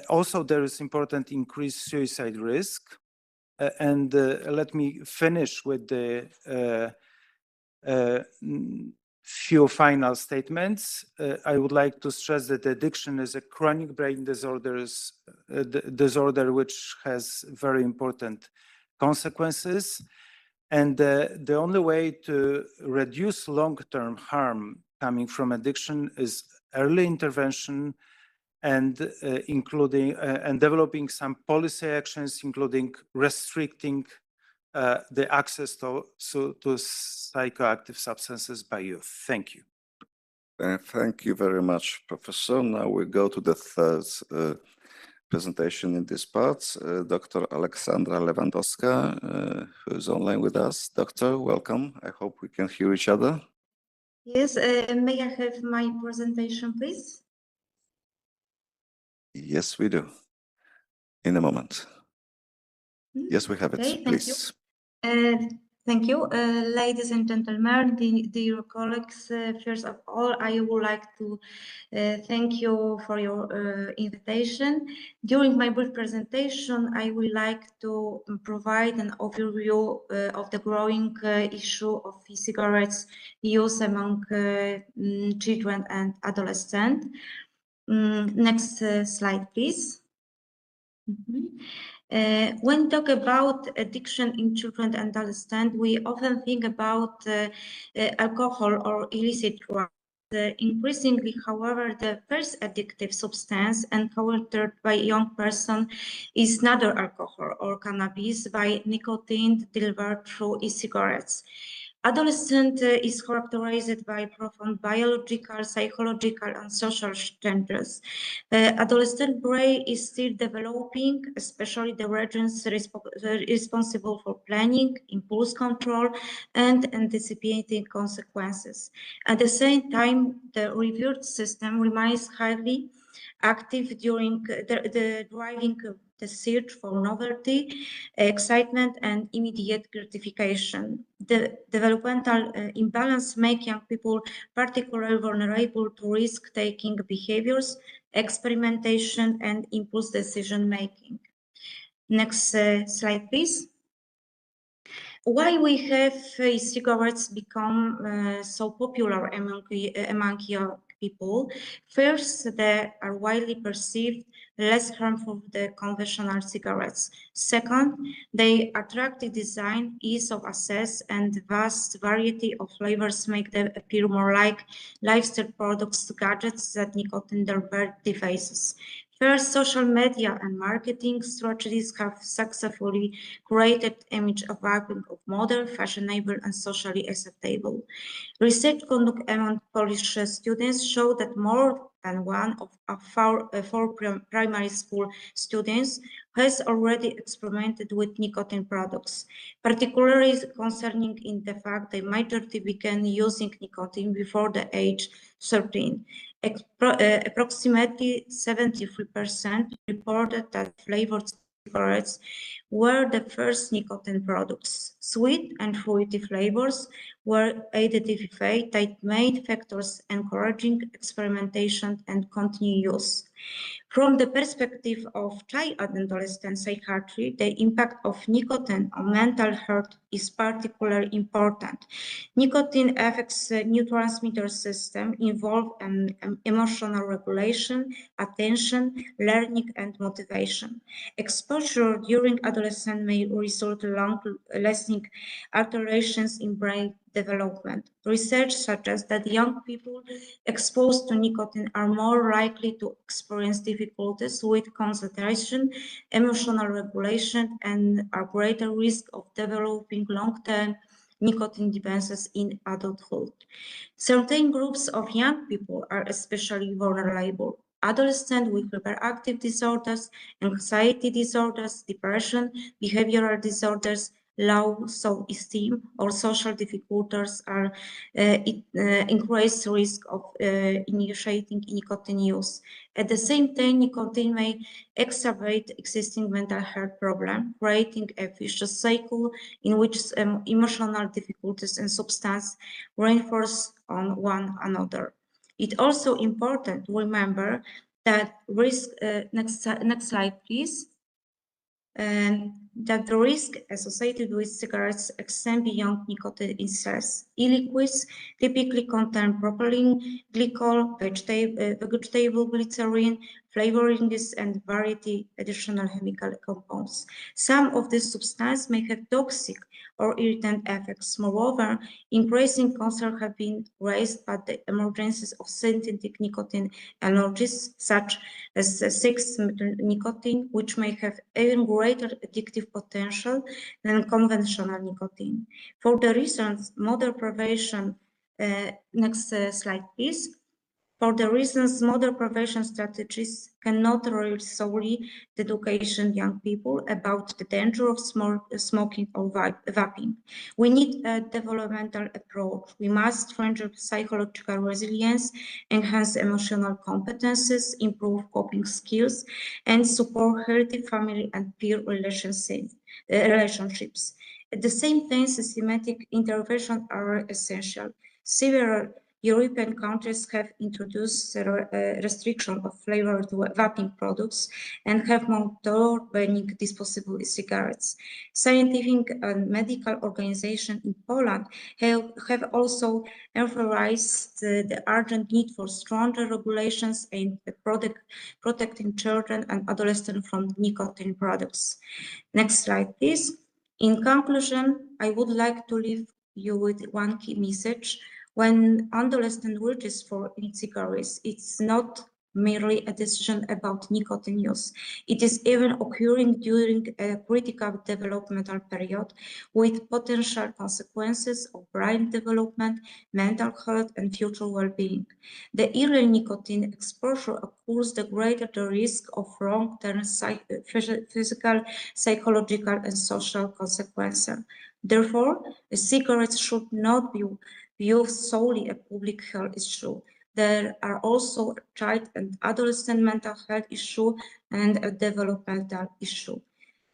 Also, there is important increased suicide risk. And let me finish with the few final statements. I would like to stress that addiction is a chronic brain disorder which has very important consequences. And the only way to reduce long-term harm coming from addiction is early intervention, and including and developing some policy actions, including restricting the access to psychoactive substances by youth. Thank you. Thank you very much, Professor. Now we go to the third presentation in this part. Dr. Aleksandra Lewandowska, who is online with us. Doctor, welcome. I hope we can hear each other. Yes, may I have my presentation, please? Yes, we do. In a moment. Yes, we have it. Okay, thank Please. you. Thank you. Ladies and gentlemen, dear colleagues, first of all, I would like to thank you for your invitation. During my brief presentation, I would like to provide an overview of the growing issue of e-cigarettes use among children and adolescents. Next slide, please. When we talk about addiction in children and adolescents, we often think about alcohol or illicit drugs. Increasingly, however, the first addictive substance encountered by a young person is neither alcohol or cannabis, by nicotine delivered through e-cigarettes. Adolescence is characterized by profound biological, psychological, and social changes. Adolescent brain is still developing, especially the regions responsible for planning, impulse control, and anticipating consequences. At the same time, the reward system remains highly active during the driving the search for novelty, excitement, and immediate gratification. The developmental imbalance make young people particularly vulnerable to risk-taking behaviors, experimentation, and impulse decision-making. Next slide, please. Why we have cigarettes become so popular among young people? First, they are widely perceived less harmful than conventional cigarettes. Second, their attractive design, ease of access, and vast variety of flavors make them appear more like lifestyle products, gadgets than nicotine-derived devices. First, social media and marketing strategies have successfully created an image of vaping of modern, fashionable, and socially acceptable. Research conducted among Polish students showed that more than one of four primary school students has already experimented with nicotine products, particularly concerning in the fact the majority began using nicotine before the age 13. Approximately 73% reported that flavored cigarettes were the first nicotine products. Sweet and fruity flavors were identified as main factors encouraging experimentation and continued use. From the perspective of child and adolescent psychiatry, the impact of nicotine on mental health is particularly important. Nicotine affects the neurotransmitter system involved in emotional regulation, attention, learning, and motivation. Exposure during adolescence may result in long-lasting alterations in brain development. Research suggests that young people exposed to nicotine are more likely to experience difficulties with concentration, emotional regulation, and are greater risk of developing long-term nicotine dependency in adulthood. Certain groups of young people are especially vulnerable. Adolescents with hyperactive disorders, anxiety disorders, depression, behavioral disorders, low self-esteem, or social difficulties are increased risk of initiating nicotine use. At the same time, nicotine may exacerbate existing mental health problems, creating a vicious cycle in which emotional difficulties and substance reinforce on one another. It's also important to remember that risk, next slide, please. That the risk associated with cigarettes extend beyond nicotine itself. E-liquids typically contain propylene glycol, vegetable glycerin, flavorings, and variety additional chemical compounds. Some of these substances may have toxic or irritant effects. Moreover, increasing concerns have been raised by the emergence of synthetic nicotine allergies, such as 6-methyl-nicotine, which may have even greater addictive potential than conventional nicotine. For the reasons modern prevention, next slide please. For the reasons modern prevention strategies cannot rely solely the education young people about the danger of smoking or vaping. We need a developmental approach. We must strengthen psychological resilience, enhance emotional competences, improve coping skills, and support healthy family and peer relationships. At the same time, systematic interventions are essential. Several European countries have introduced restriction of flavored vaping products and have monitored banning disposable cigarettes. Scientific and medical organizations in Poland have also emphasized the urgent need for stronger regulations aimed at protecting children and adolescents from nicotine products. Next slide, please. In conclusion, I would like to leave you with one key message. When adolescent reaches for e-cigarettes, it's not merely a decision about nicotine use. It is even occurring during a critical developmental period with potential consequences of brain development, mental health, and future well-being. The earlier nicotine exposure occurs, the greater the risk of long-term physical, psychological, and social consequences. Therefore, cigarettes should not be viewed solely a public health issue. There are also a child and adolescent mental health issue and a developmental issue.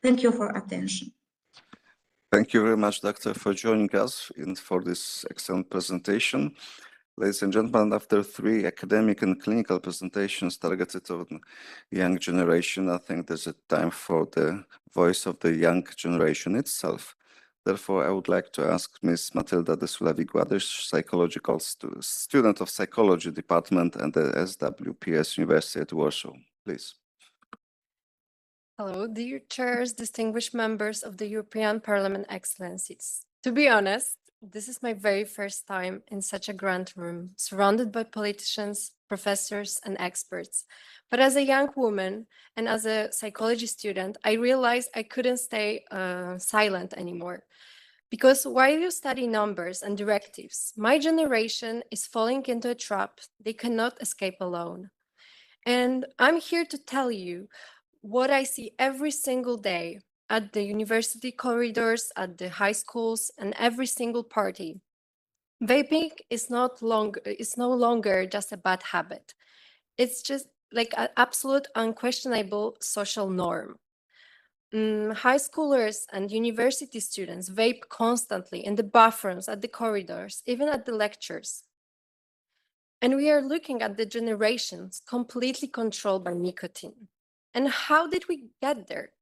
Thank you for attention. Thank you very much, Doctor, for joining us for this excellent presentation. Ladies and gentlemen, after 3 academic and clinical presentations targeted on the young generation, I think there's a time for the voice of the young generation itself. Therefore, I would like to ask Ms. Matylda de Sulawi-Gładysz, psychological student of psychology department at the SWPS University at Warsaw. Please. Hello, dear chairs, distinguished members of the European Parliament Excellencies. To be honest, this is my very first time in such a grand room, surrounded by politicians, professors, and experts. But as a young woman and as a psychology student, I realized I couldn't stay silent anymore. Because while you study numbers and directives, my generation is falling into a trap they cannot escape alone. And I'm here to tell you what I see every single day at the university corridors, at the high schools, and every single party. Vaping is no longer just a bad habit. It's just like an absolute unquestionable social norm. High schoolers and university students vape constantly in the bathrooms, at the corridors, even at the lectures. And we are looking at the generations completely controlled by nicotine. And how did we get there?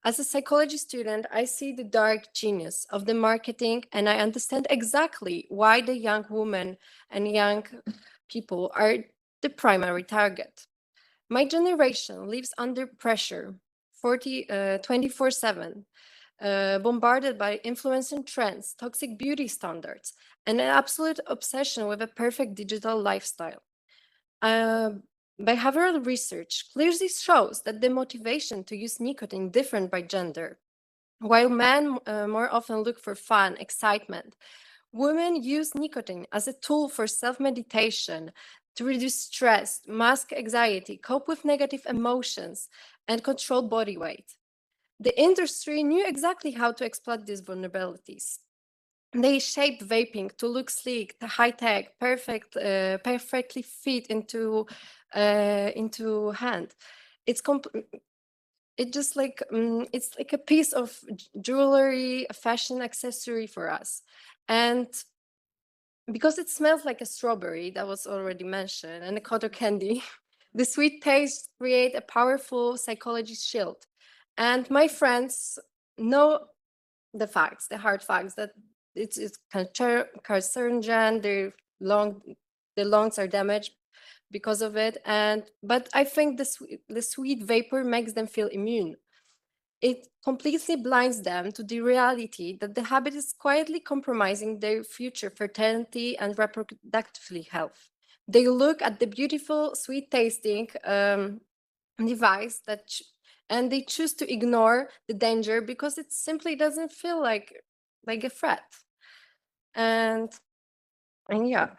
As a psychology student, I see the dark genius of the marketing, and I understand exactly why the young women and young people are the primary target. My generation lives under pressure 24/7, bombarded by influencing trends, toxic beauty standards, and an absolute obsession with a perfect digital lifestyle. Behavioral research clearly shows that the motivation to use nicotine different by gender. While men more often look for fun, excitement, women use nicotine as a tool for self-meditation, to reduce stress, mask anxiety, cope with negative emotions, and control body weight. The industry knew exactly how to exploit these vulnerabilities. They shaped vaping to look sleek, high-tech, perfectly fit into hand. It's like a piece of jewelry, a fashion accessory for us. And because it smells like a strawberry, that was already mentioned, and a cotton candy, the sweet taste create a powerful psychology shield. And my friends know the facts, the hard facts, that it's carcinogen, the lungs are damaged because of it. But I think the sweet vapor makes them feel immune. It completely blinds them to the reality that the habit is quietly compromising their future fertility and reproductive health. They look at the beautiful, sweet-tasting device and they choose to ignore the danger because it simply doesn't feel like a threat. And yeah.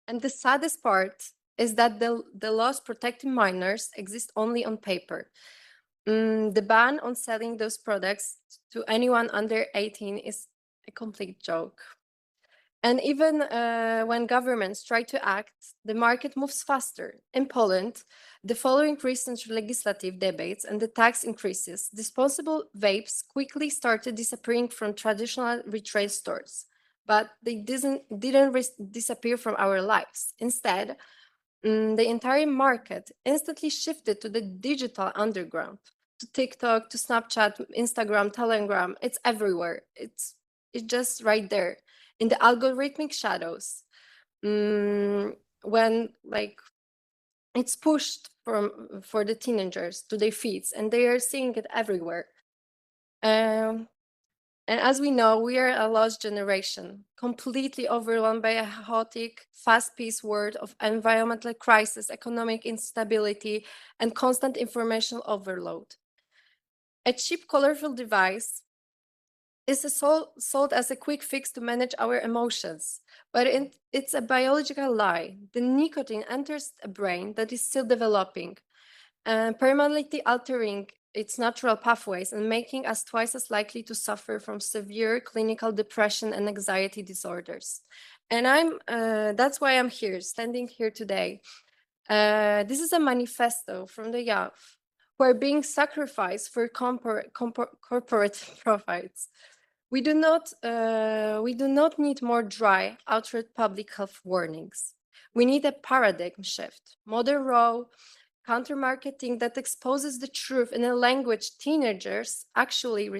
And the saddest part is that the laws protecting minors exist only on paper. The ban on selling those products to anyone under 18 is a complete joke. And even when governments try to act, the market moves faster. In Poland, the following recent legislative debates and the tax increases, disposable vapes quickly started disappearing from traditional retail stores, but they didn't disappear from our lives. Instead, the entire market instantly shifted to the digital underground, to TikTok, to Snapchat, Instagram, Telegram. It's everywhere. It's just right there in the algorithmic shadows. When like it's pushed for the teenagers to their feeds, and they are seeing it everywhere. And as we know, we are a lost generation, completely overwhelmed by a chaotic, fast-paced world of environmental crisis, economic instability, and constant information overload. A cheap, colorful device is sold as a quick fix to manage our emotions, but it's a biological lie. The nicotine enters a brain that is still developing, permanently altering its natural pathways and making us twice as likely to suffer from severe clinical depression and anxiety disorders. And that's why I'm here, standing here today. This is a manifesto from the youth who are being sacrificed for corporate profits. We do not need more dry, outright public health warnings. We need a paradigm shift, modern raw, counter-marketing that exposes the truth in a language teenagers actually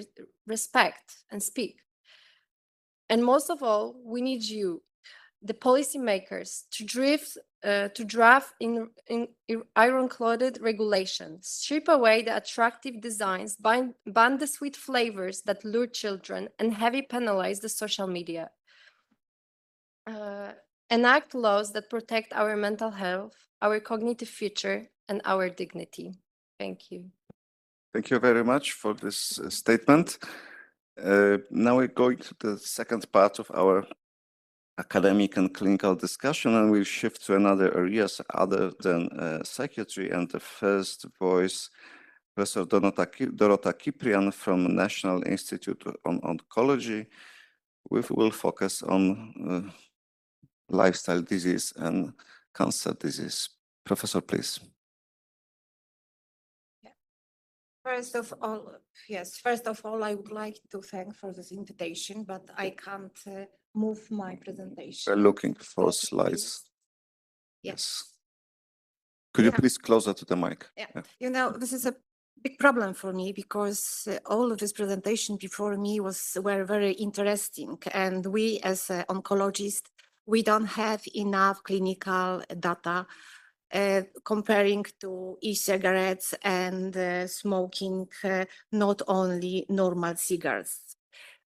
respect and speak. And most of all, we need you, the policymakers, to draft in iron-clothed regulations, strip away the attractive designs, ban the sweet flavors that lure children, and heavily penalize the social media. Enact laws that protect our mental health, our cognitive future, and our dignity. Thank you. Thank you very much for this statement. Now we're going to the second part of our academic and clinical discussion, and we'll shift to another areas other than psychiatry. And the first voice, Professor Dorota Kiprian from National Institute on Oncology, will focus on lifestyle disease and cancer disease. Professor, please. First of all, I would like to thank for this invitation, but I can't move my presentation. We're looking for slides. Yes. Could you please closer to the mic? Yeah. You know, this is a big problem for me because all of this presentation before me were very interesting, and we as oncologists, we don't have enough clinical data comparing to e-cigarettes and smoking not only normal cigarettes.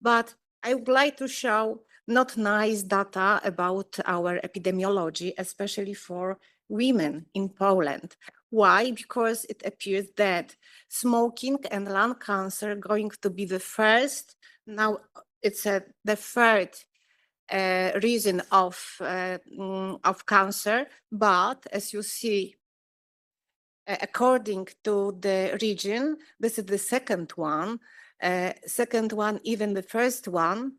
But I would like to show not nice data about our epidemiology, especially for women in Poland. Why? Because it appears that smoking and lung cancer are going to be the first, now it's the third reason of cancer, but as you see, according to the region, this is the second one, even the first one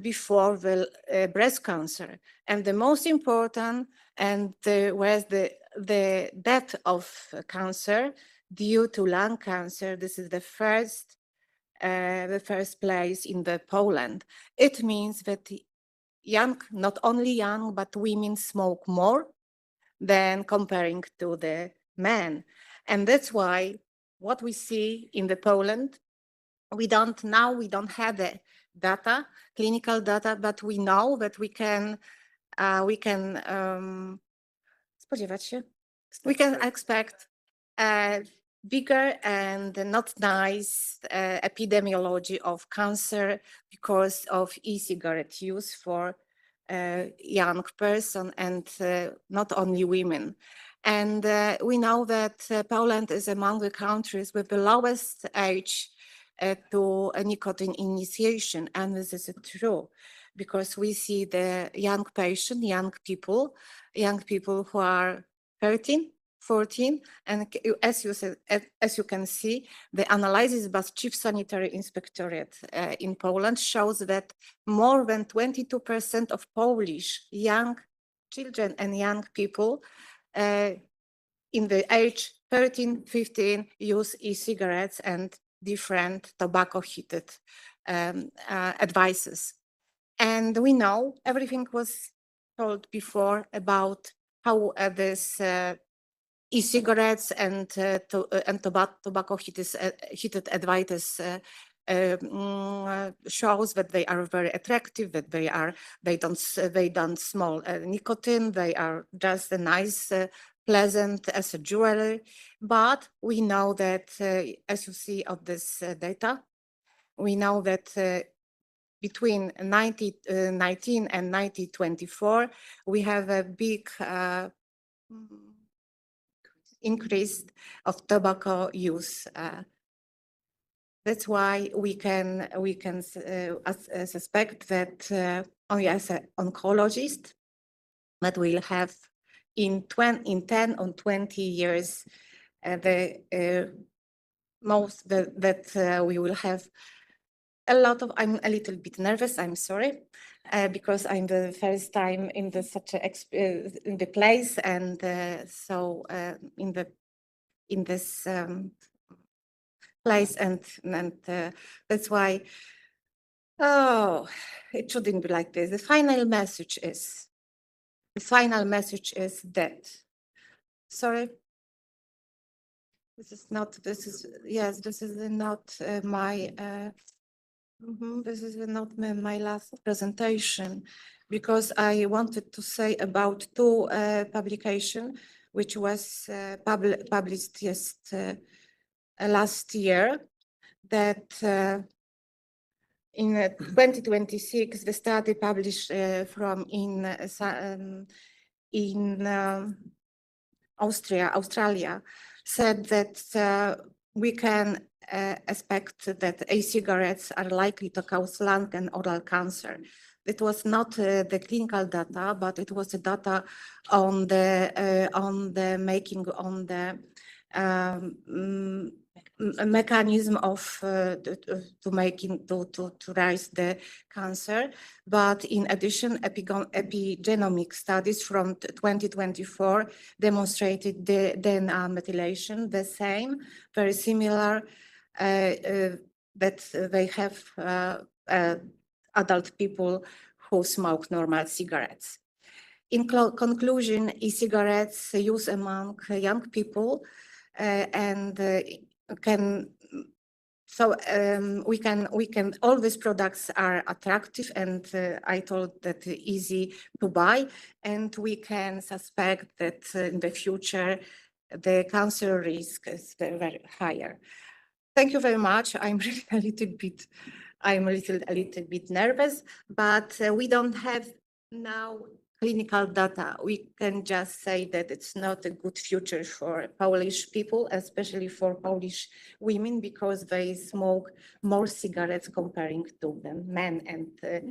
before the breast cancer. And the most important, and whereas the death of cancer due to lung cancer, this is the first place in the Poland. It means that young, not only young, but women smoke more than comparing to the men. And that's why what we see in the Poland, we don't have the data, clinical data, but we know that we can expect bigger and not nice epidemiology of cancer because of e-cigarette use for young person and not only women. And we know that Poland is among the countries with the lowest age to nicotine initiation, and this is true because we see the young people who are 13, 14. And as you can see, the analysis by Chief Sanitary Inspectorate in Poland shows that more than 22% of Polish young children and young people in the age 13, 15 use e-cigarettes and different tobacco-heated advices. And we know everything was told before about how this e-cigarettes and tobacco-heated advices shows that they are very attractive, that they don't smell nicotine, they are just a nice, pleasant as a jewelry. But we know that, as you see of this data, we know that between 1919 and 1924, we have a big increase of tobacco use. That's why we can suspect that only as an oncologist that we'll have in 10 or 20 years we will have a lot of. I'm a little bit nervous. I'm sorry, because I'm the first time in such a in the place, and so in this place, and that's why. Oh, it shouldn't be like this. The final message is that. Sorry. This is not my. This is not my last presentation, because I wanted to say about two publications which was published last year, that in 2026 the study published from in Australia said that we can expect that e-cigarettes are likely to cause lung and oral cancer. It was not the clinical data, but it was the data on the mechanism of to rise the cancer. But in addition, epigenomic studies from 2024 demonstrated the DNA methylation, the same, very similar, that they have adult people who smoke normal cigarettes. In conclusion, e-cigarettes use among young people and all these products are attractive, and I told that easy to buy, and we can suspect that in the future the cancer risk is very higher. Thank you very much. I'm really a little bit nervous, but we don't have now clinical data. We can just say that it's not a good future for Polish people, especially for Polish women, because they smoke more cigarettes comparing to the men and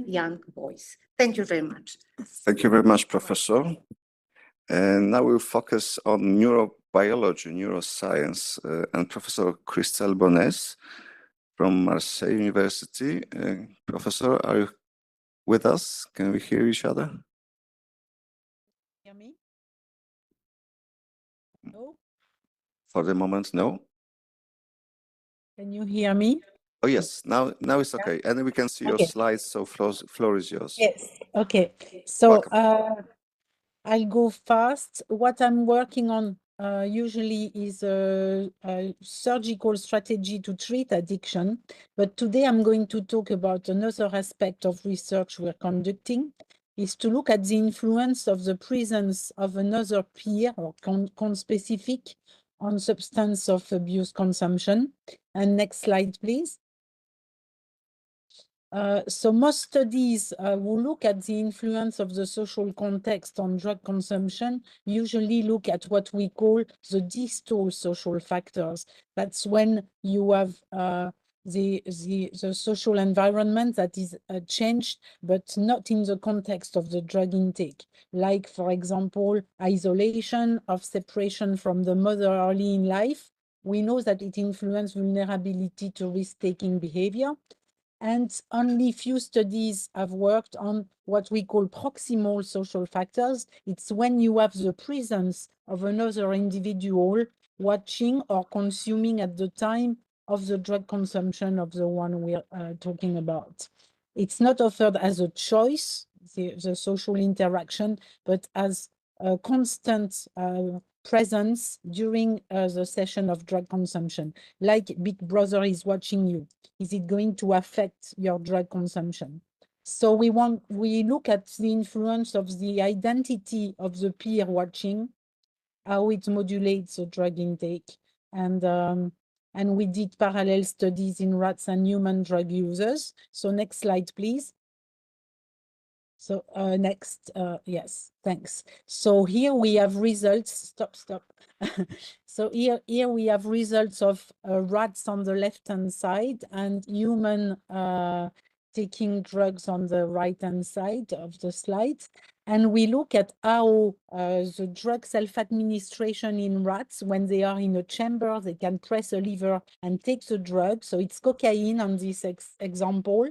young boys. Thank you very much. Thank you very much, Professor. And now we'll focus on neurobiology, neuroscience, and Professor Christelle Bones from Marseille University. Professor, are you with us? Can we hear each other? Hear me? No? For the moment, no. Can you hear me? Oh yes, now it's okay, and we can see your slides. So floor is yours. Yes. Okay. So Welcome. I'll go fast. What I'm working on usually is a surgical strategy to treat addiction, but today I'm going to talk about another aspect of research we're conducting, is to look at the influence of the presence of another peer or conspecific on substance of abuse consumption. And next slide, please. So most studies who look at the influence of the social context on drug consumption usually look at what we call the distal social factors. That's when you have the social environment that is changed, but not in the context of the drug intake. Like, for example, isolation of separation from the mother early in life. We know that it influences vulnerability to risk-taking behavior. And only few studies have worked on what we call proximal social factors. It's when you have the presence of another individual watching or consuming at the time of the drug consumption of the one we're talking about. It's not offered as a choice, the social interaction, but as a constant presence during the session of drug consumption, like Big Brother is watching you. Is it going to affect your drug consumption? So we look at the influence of the identity of the peer watching, how it modulates the drug intake, and we did parallel studies in rats and human drug users. So next slide, please. So next, yes, thanks. So here we have results, stop. So here we have results of rats on the left-hand side and human taking drugs on the right-hand side of the slide. And we look at how the drug self-administration in rats, when they are in a chamber, they can press a lever and take the drug. So it's cocaine on this example.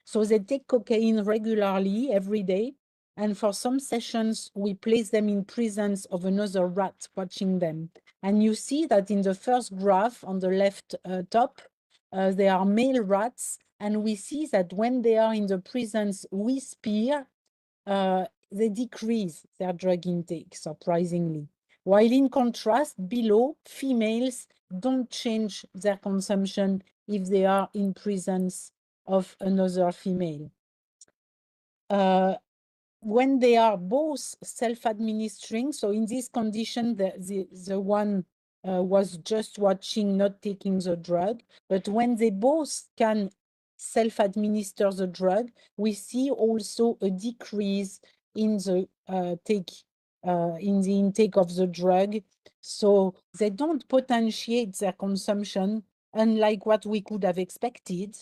So they take cocaine regularly every day. And for some sessions, we place them in presence of another rat watching them. And you see that in the first graph on the left top, they are male rats. And we see that when they are in the presence with peer, they decrease their drug intake, surprisingly. While in contrast, below, females don't change their consumption if they are in presence of another female. When they are both self-administering, so in this condition, the one was just watching, not taking the drug, but when they both can self-administer the drug, we see also a decrease in the intake of the drug. So they don't potentiate their consumption, unlike what we could have expected,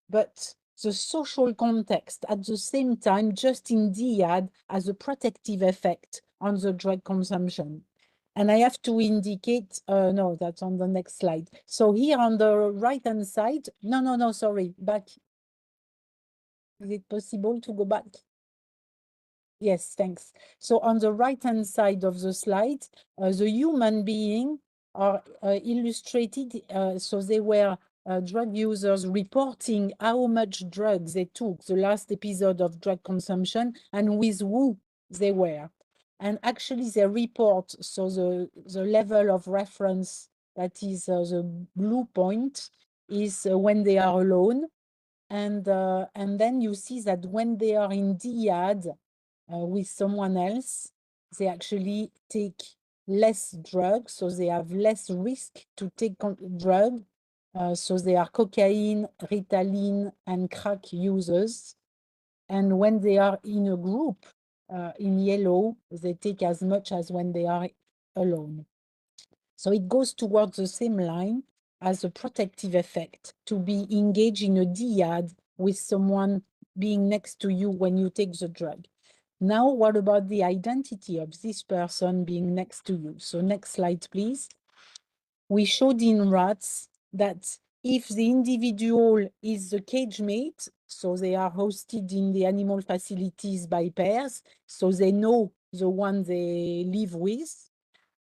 but the social context at the same time, just in dyad, has a protective effect on the drug consumption. And I have to indicate, no, that's on the next slide. So here on the right-hand side, no, sorry, back. Is it possible to go back? Yes, thanks. So on the right-hand side of the slide, the human being are illustrated. So they were drug users reporting how much drugs they took, the last episode of drug consumption, and with who they were. And actually they report, so the level of reference, that is the blue point, is when they are alone. And then you see that when they are in dyad with someone else, they actually take less drugs, so they have less risk to take drug. So they are cocaine, Ritalin, and crack users. And when they are in a group, in yellow, they take as much as when they are alone. So it goes towards the same line as a protective effect, to be engaged in a dyad with someone being next to you when you take the drug. Now, what about the identity of this person being next to you? So next slide, please. We showed in rats that if the individual is the cage mate, so they are hosted in the animal facilities by pairs, so they know the one they live with,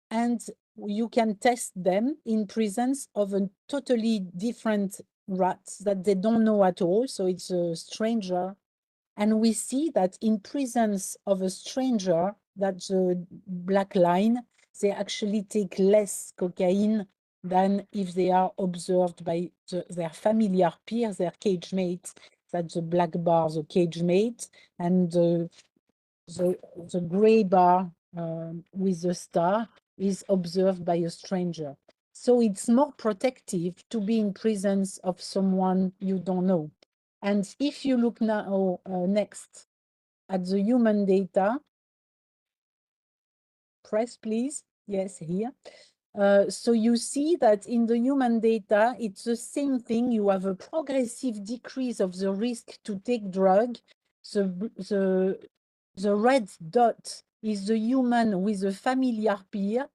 and you can test them in presence of a totally different rat that they don't know at all, so it's a stranger. And we see that in presence of a stranger, that's the black line, they actually take less cocaine than if they are observed by their familiar peers, their cage mates. That's the black bar, the cage mate, and the gray bar with the star is observed by a stranger. So it's more protective to be in presence of someone you don't know. And if you look now next at the human data, press please, yes, here. So you see that in the human data, it's the same thing. You have a progressive decrease of the risk to take drug. The red dot is the human with a familiar peer,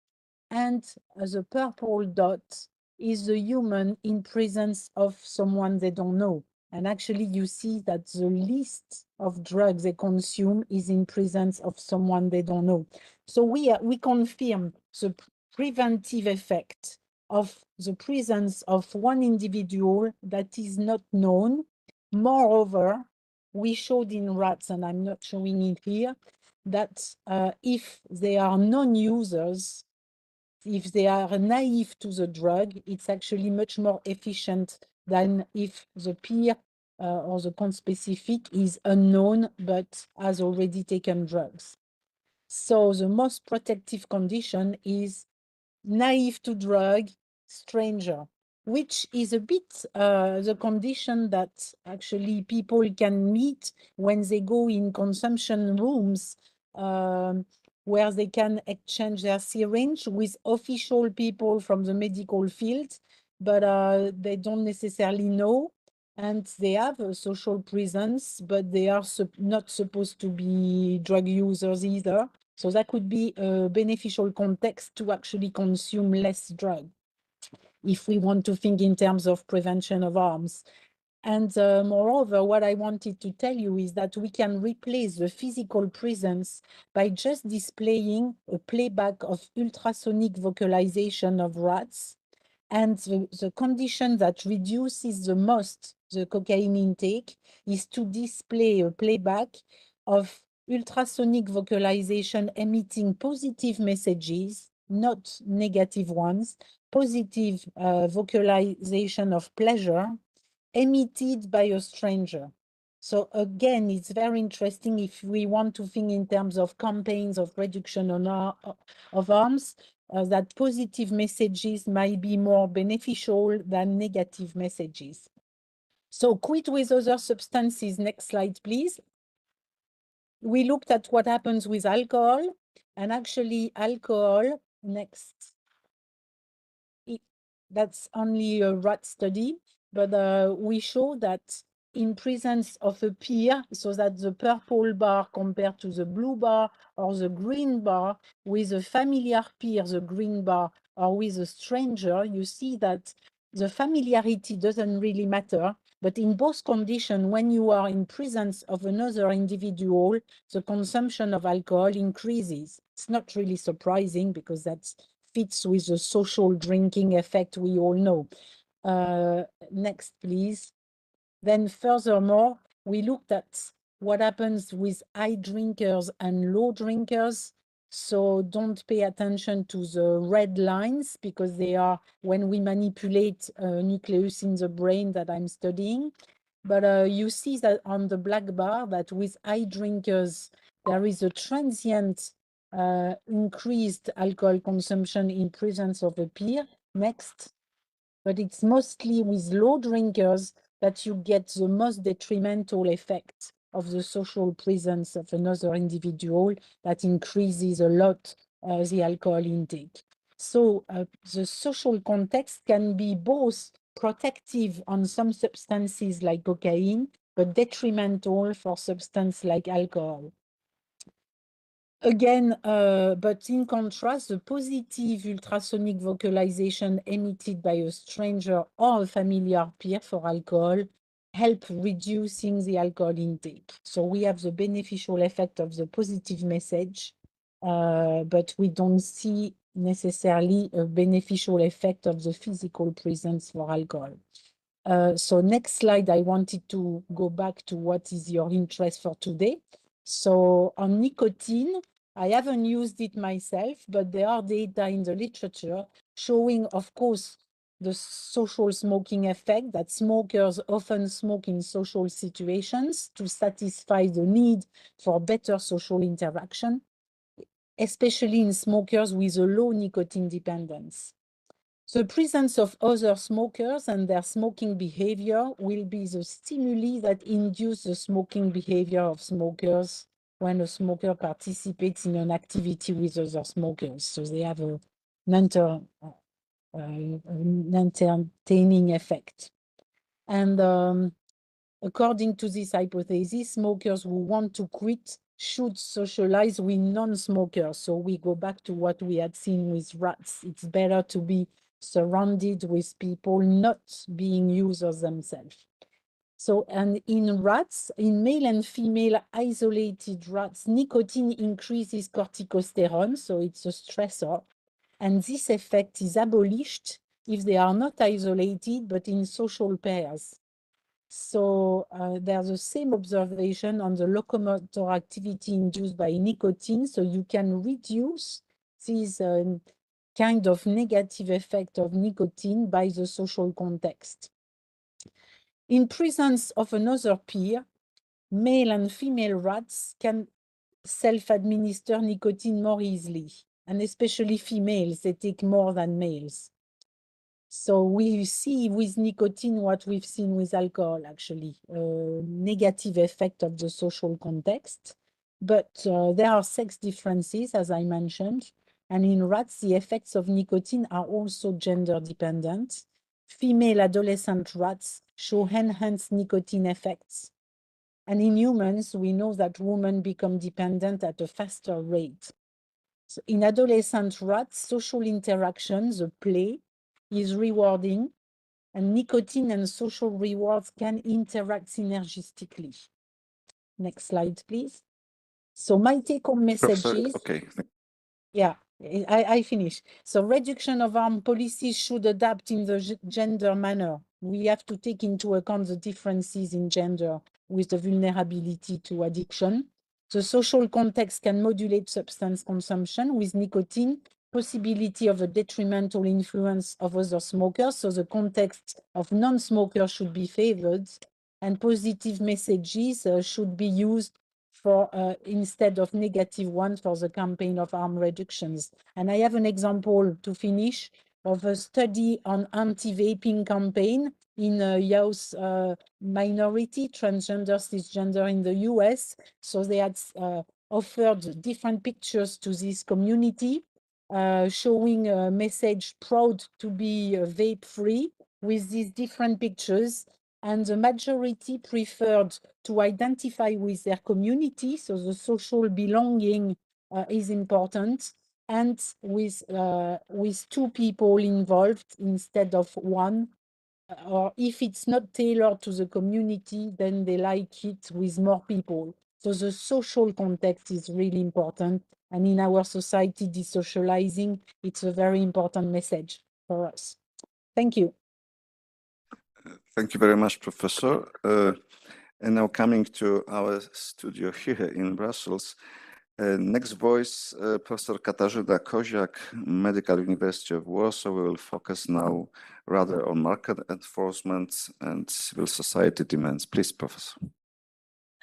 and the purple dot is the human in presence of someone they don't know. And actually, you see that the list of drugs they consume is in presence of someone they don't know. So we confirm the preventive effect of the presence of one individual that is not known. Moreover, we showed in rats, and I'm not showing it here, that if they are non-users, if they are naive to the drug, it's actually much more efficient than if the peer or the conspecific is unknown but has already taken drugs. So the most protective condition is naive to drug, stranger, which is a bit the condition that actually people can meet when they go in consumption rooms where they can exchange their syringe with official people from the medical field, but they don't necessarily know, and they have a social presence, but they are not supposed to be drug users either. So that could be a beneficial context to actually consume less drug, if we want to think in terms of prevention of harms. And moreover, what I wanted to tell you is that we can replace the physical presence by just displaying a playback of ultrasonic vocalization of rats. And the condition that reduces the most the cocaine intake is to display a playback of ultrasonic vocalization emitting positive messages, not negative ones, positive vocalization of pleasure, emitted by a stranger. So again, it's very interesting if we want to think in terms of campaigns of reduction of harms, that positive messages might be more beneficial than negative messages. So quit with other substances. Next slide, please. We looked at what happens with alcohol, and actually alcohol, next. That's only a rat study, but we show that in presence of a peer, so that the purple bar compared to the blue bar or the green bar, with a familiar peer, the green bar, or with a stranger, you see that the familiarity doesn't really matter. But in both conditions, when you are in presence of another individual, the consumption of alcohol increases. It's not really surprising because that fits with the social drinking effect we all know. Next, please. Then furthermore, we looked at what happens with high drinkers and low drinkers. So don't pay attention to the red lines because they are when we manipulate nucleus in the brain that I'm studying. But you see that on the black bar that with high drinkers, there is a transient increased alcohol consumption in presence of a peer. Next. But it's mostly with low drinkers that you get the most detrimental effect of the social presence of another individual that increases a lot the alcohol intake. So the social context can be both protective on some substances like cocaine, but detrimental for substance like alcohol. Again, but in contrast, the positive ultrasonic vocalization emitted by a stranger or a familiar peer for alcohol help reducing the alcohol intake. So we have the beneficial effect of the positive message, but we don't see necessarily a beneficial effect of the physical presence for alcohol. So next slide, I wanted to go back to what is your interest for today. So on nicotine, I haven't used it myself, but there are data in the literature showing, of course, the social smoking effect, that smokers often smoke in social situations to satisfy the need for better social interaction, especially in smokers with a low nicotine dependence. The presence of other smokers and their smoking behavior will be the stimuli that induce the smoking behavior of smokers when a smoker participates in an activity with other smokers. So they have a non-entertaining effect. And according to this hypothesis, smokers who want to quit should socialize with non-smokers. So we go back to what we had seen with rats. It's better to be surrounded with people not being users themselves. So, and in rats, in male and female isolated rats, nicotine increases corticosterone, so it's a stressor. And this effect is abolished if they are not isolated, but in social pairs. So there's the same observation on the locomotor activity induced by nicotine. So you can reduce this kind of negative effect of nicotine by the social context. In presence of another peer, male and female rats can self-administer nicotine more easily, and especially females, they take more than males. So we see with nicotine what we've seen with alcohol, actually, negative effect of the social context. But there are sex differences, as I mentioned. And in rats, the effects of nicotine are also gender dependent. Female adolescent rats show enhanced nicotine effects. And in humans, we know that women become dependent at a faster rate. So in adolescent rats, social interactions, the play, is rewarding, and nicotine and social rewards can interact synergistically. Next slide, please. So my take-home messages. Okay. Yeah, I finish. So reduction of harm policies should adapt in the gender manner. We have to take into account the differences in gender with the vulnerability to addiction. The social context can modulate substance consumption with nicotine, possibility of a detrimental influence of other smokers. So the context of non-smokers should be favored, and positive messages should be used for instead of negative ones for the campaign of harm reductions. And I have an example to finish of a study on anti-vaping campaign in a youth minority, transgender, cisgender in the US. So they had offered different pictures to this community, showing a message proud to be vape-free with these different pictures. And the majority preferred to identify with their community, so the social belonging is important, and with two people involved instead of one. Or if it's not tailored to the community, then they like it with more people. So the social context is really important. And in our society, desocializing, it's a very important message for us. Thank you. Thank you very much, Professor. And now coming to our studio here in Brussels, next voice, Professor Katarzyna Koziak, Medical University of Warsaw. We will focus now rather on market enforcement and civil society demands. Please, Professor.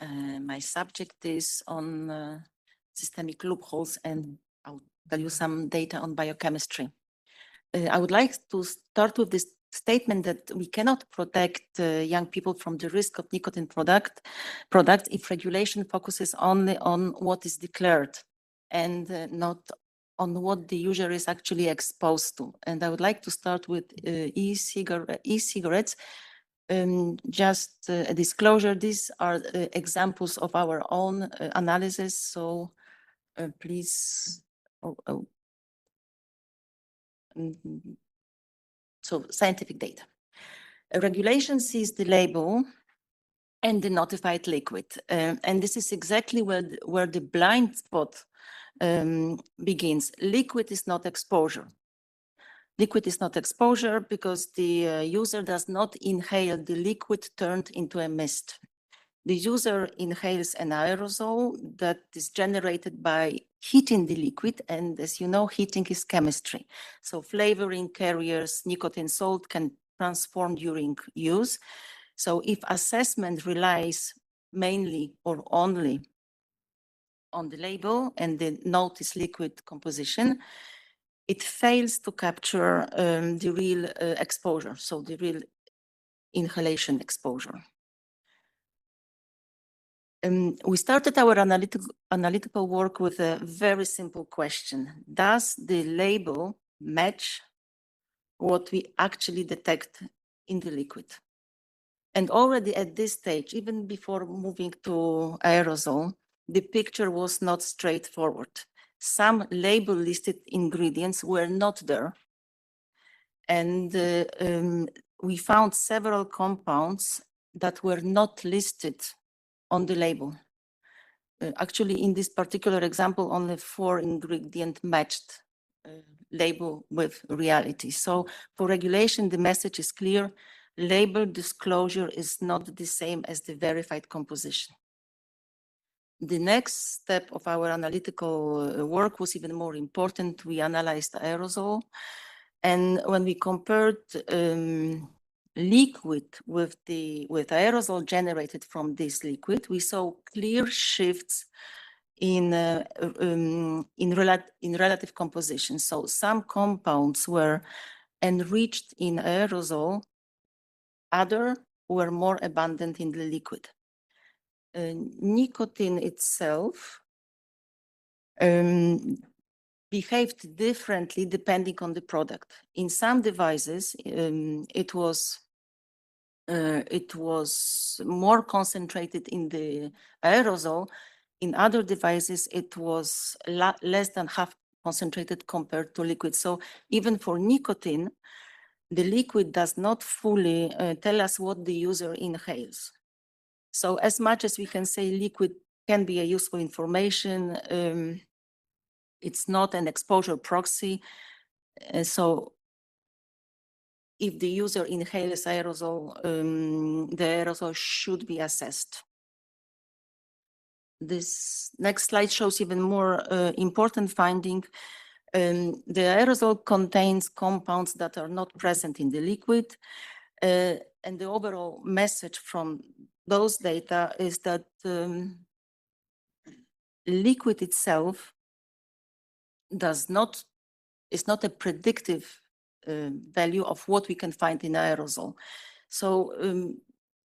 My subject is on systemic loopholes, and I'll tell you some data on biochemistry. I would like to start with this statement that we cannot protect young people from the risk of nicotine product if regulation focuses only on what is declared and not on what the user is actually exposed to. And I would like to start with e-cigarettes. Just a disclosure, these are examples of our own analysis, so please. So scientific data. A regulation sees the label and the notified liquid. And this is exactly where the blind spot begins. Liquid is not exposure. Liquid is not exposure because the user does not inhale the liquid turned into a mist. The user inhales an aerosol that is generated by heating the liquid, and as you know, heating is chemistry. So flavoring carriers, nicotine salt can transform during use. So if assessment relies mainly or only on the label and the notice liquid composition, it fails to capture the real exposure, so the real inhalation exposure. We started our analytical work with a very simple question. Does the label match what we actually detect in the liquid. And already at this stage, even before moving to aerosol, the picture was not straightforward. Some label listed ingredients were not there. And we found several compounds that were not listed on the label. Actually, in this particular example, only 4 ingredients matched label with reality. So for regulation, the message is clear. Label disclosure is not the same as the verified composition. The next step of our analytical work was even more important. We analyzed aerosol. And when we compared liquid with aerosol generated from this liquid, we saw clear shifts in relative composition. So some compounds were enriched in aerosol, other were more abundant in the liquid. Nicotine itself behaved differently depending on the product. In some devices, it was more concentrated in the aerosol. In other devices, it was less than half concentrated compared to liquid. So even for nicotine, the liquid does not fully tell us what the user inhales. So as much as we can say liquid can be a useful information, it's not an exposure proxy. So if the user inhales aerosol, the aerosol should be assessed. This next slide shows even more important finding. The aerosol contains compounds that are not present in the liquid. And the overall message from those data is that liquid itself is not a predictive value of what we can find in aerosol. So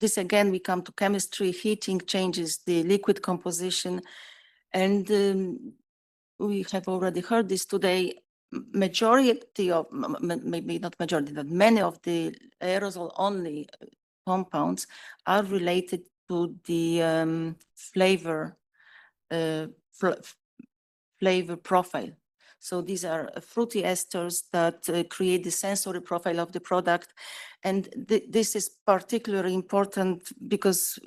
this again, we come to chemistry. Heating changes the liquid composition. And we have already heard this today. Majority of, maybe not majority, but many of the aerosol only compounds are related to the flavor profile. So these are fruity esters that create the sensory profile of the product. And this is particularly important because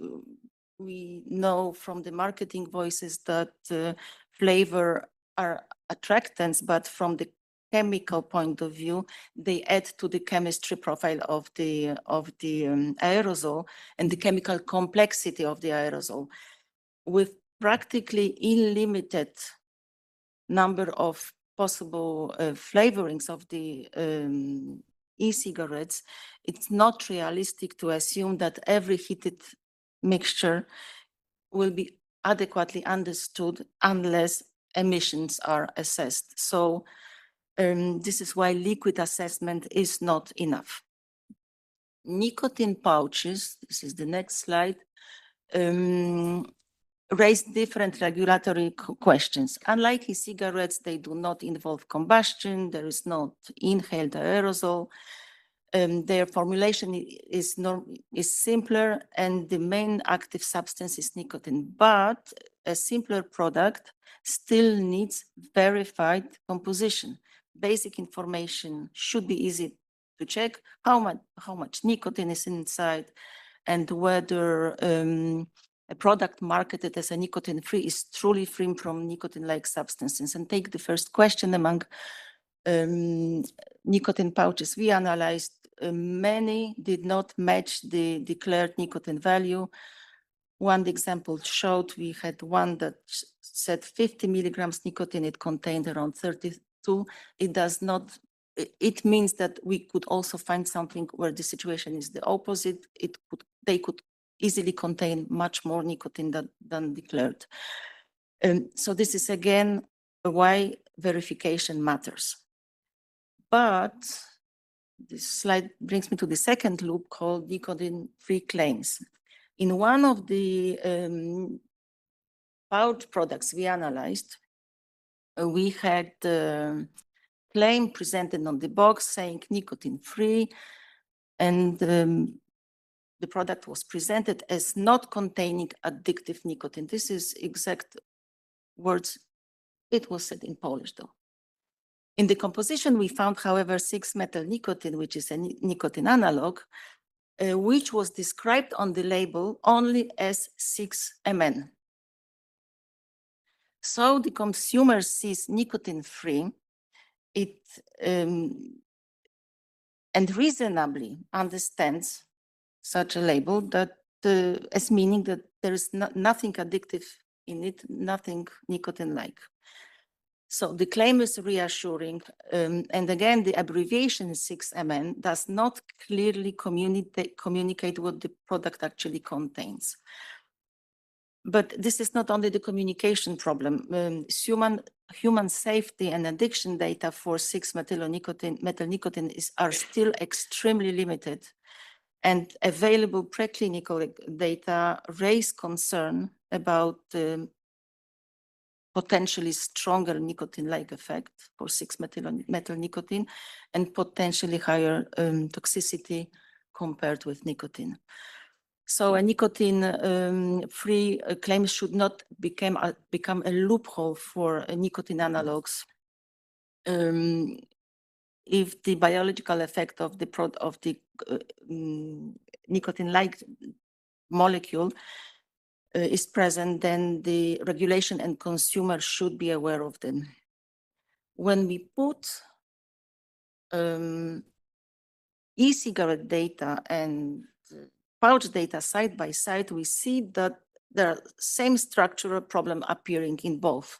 we know from the marketing voices that flavor are attractants, but from the chemical point of view, they add to the chemistry profile of the aerosol and the chemical complexity of the aerosol. With practically unlimited number of possible flavorings of the e-cigarettes, it's not realistic to assume that every heated mixture will be adequately understood unless emissions are assessed. So this is why liquid assessment is not enough. Nicotine pouches, this is the next slide, raise different regulatory questions. Unlike e-cigarettes, they do not involve combustion. There is not inhaled aerosol. Their formulation is simpler, and the main active substance is nicotine. But a simpler product still needs verified composition. Basic information should be easy to check how much nicotine is inside, and whether a product marketed as a nicotine-free is truly free from nicotine-like substances. And take the first question among nicotine pouches we analyzed. Many did not match the declared nicotine value. One example showed we had one that said 50 milligrams nicotine, it contained around 32. It does not, it means that we could also find something where the situation is the opposite. They could easily contain much more nicotine than declared. So this is again why verification matters. But this slide brings me to the second loop called nicotine-free claims. In one of the pouch products we analyzed, we had claim presented on the box saying nicotine free, and the product was presented as not containing addictive nicotine. This is exact words. It was said in Polish though. In the composition, we found, however, 6-methyl nicotine, which is a nicotine analog, which was described on the label only as 6-MN. So the consumer sees nicotine-free, and reasonably understands such a label that as meaning that there is nothing addictive in it, nothing nicotine-like. So the claim is reassuring, and again, the abbreviation 6MN does not clearly communicate what the product actually contains. But this is not only the communication problem. Human safety and addiction data for 6-methyl nicotine are still extremely limited, and available preclinical data raise concern about potentially stronger nicotine-like effect for 6-methyl nicotine and potentially higher toxicity compared with nicotine. So a nicotine-free claim should not become a loophole for nicotine analogs if the biological effect of the nicotine-like molecule is present, then the regulation and consumer should be aware of them. When we put e-cigarette data and pouch data side by side, we see that there are same structural problem appearing in both.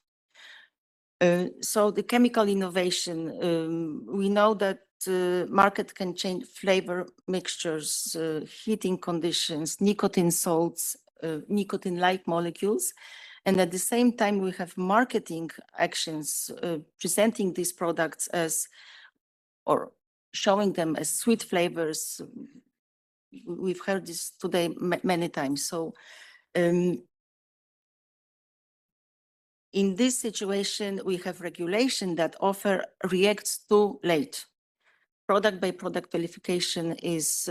So the chemical innovation, we know that market can change flavor mixtures, heating conditions, nicotine salts, nicotine-like molecules. And at the same time, we have marketing actions presenting these products as, or showing them as sweet flavors. We've heard this today many times. So in this situation, we have regulation that often reacts too late. Product by product qualification is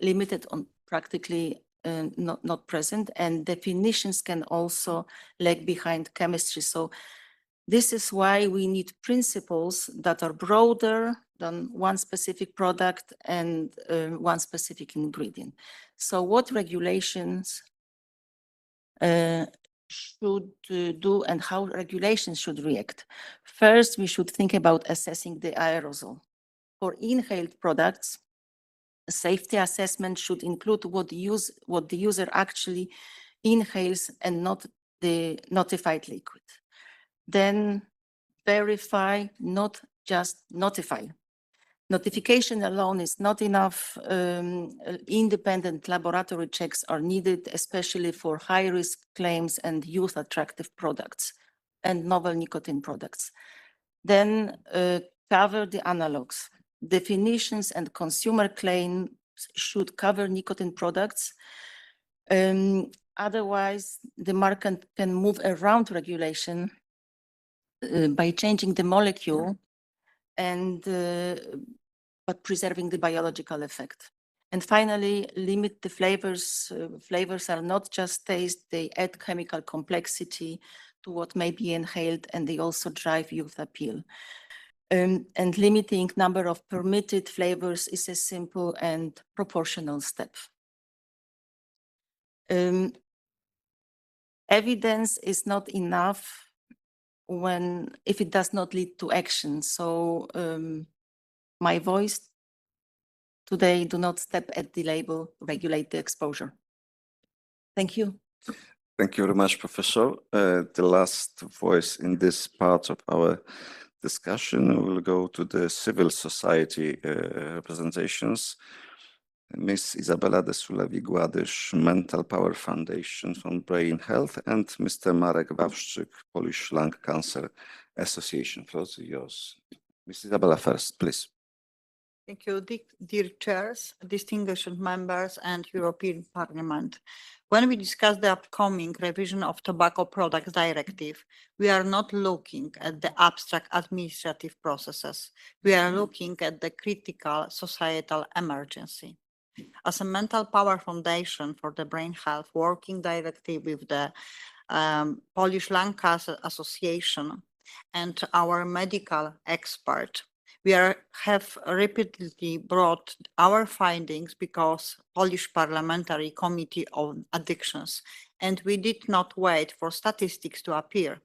limited on practically not present, and definitions can also lag behind chemistry. So this is why we need principles that are broader than one specific product and one specific ingredient. So what regulations should do and how regulations should react? First, we should think about assessing the aerosol. For inhaled products, a safety assessment should include what the user actually inhales and not the notified liquid. Then verify, not just notify. Notification alone is not enough. Independent laboratory checks are needed, especially for high-risk claims and youth-attractive products and novel nicotine products. Then cover the analogs. Definitions and consumer claims should cover nicotine products. Otherwise, the market can move around regulation by changing the molecule and but preserving the biological effect. And finally, limit the flavors. Flavors are not just taste, they add chemical complexity to what may be inhaled, and they also drive youth appeal. And limiting number of permitted flavors is a simple and proportional step. Evidence is not enough if it does not lead to action. So my voice today, do not step at the label, regulate the exposure. Thank you. Thank you very much, Professor. The last voice in this part of our discussion will go to the civil society representations. Ms. Izabela de Sulewi-Gładysz, Mental Power Foundation from Brain Health, and Mr. Marek Wawrzyk, Polish Lung Cancer Association. Floor is yours. Ms. Izabela first, please. Thank you, dear chairs, distinguished members and European Parliament. When we discuss the upcoming revision of Tobacco Products Directive, we are not looking at the abstract administrative processes. We are looking at the critical societal emergency. As a mental power foundation for the brain health, working directly with the Polish Lung Cancer Association and our medical expert, we have repeatedly brought our findings because Polish Parliamentary Committee on Addictions, and we did not wait for statistics to appear.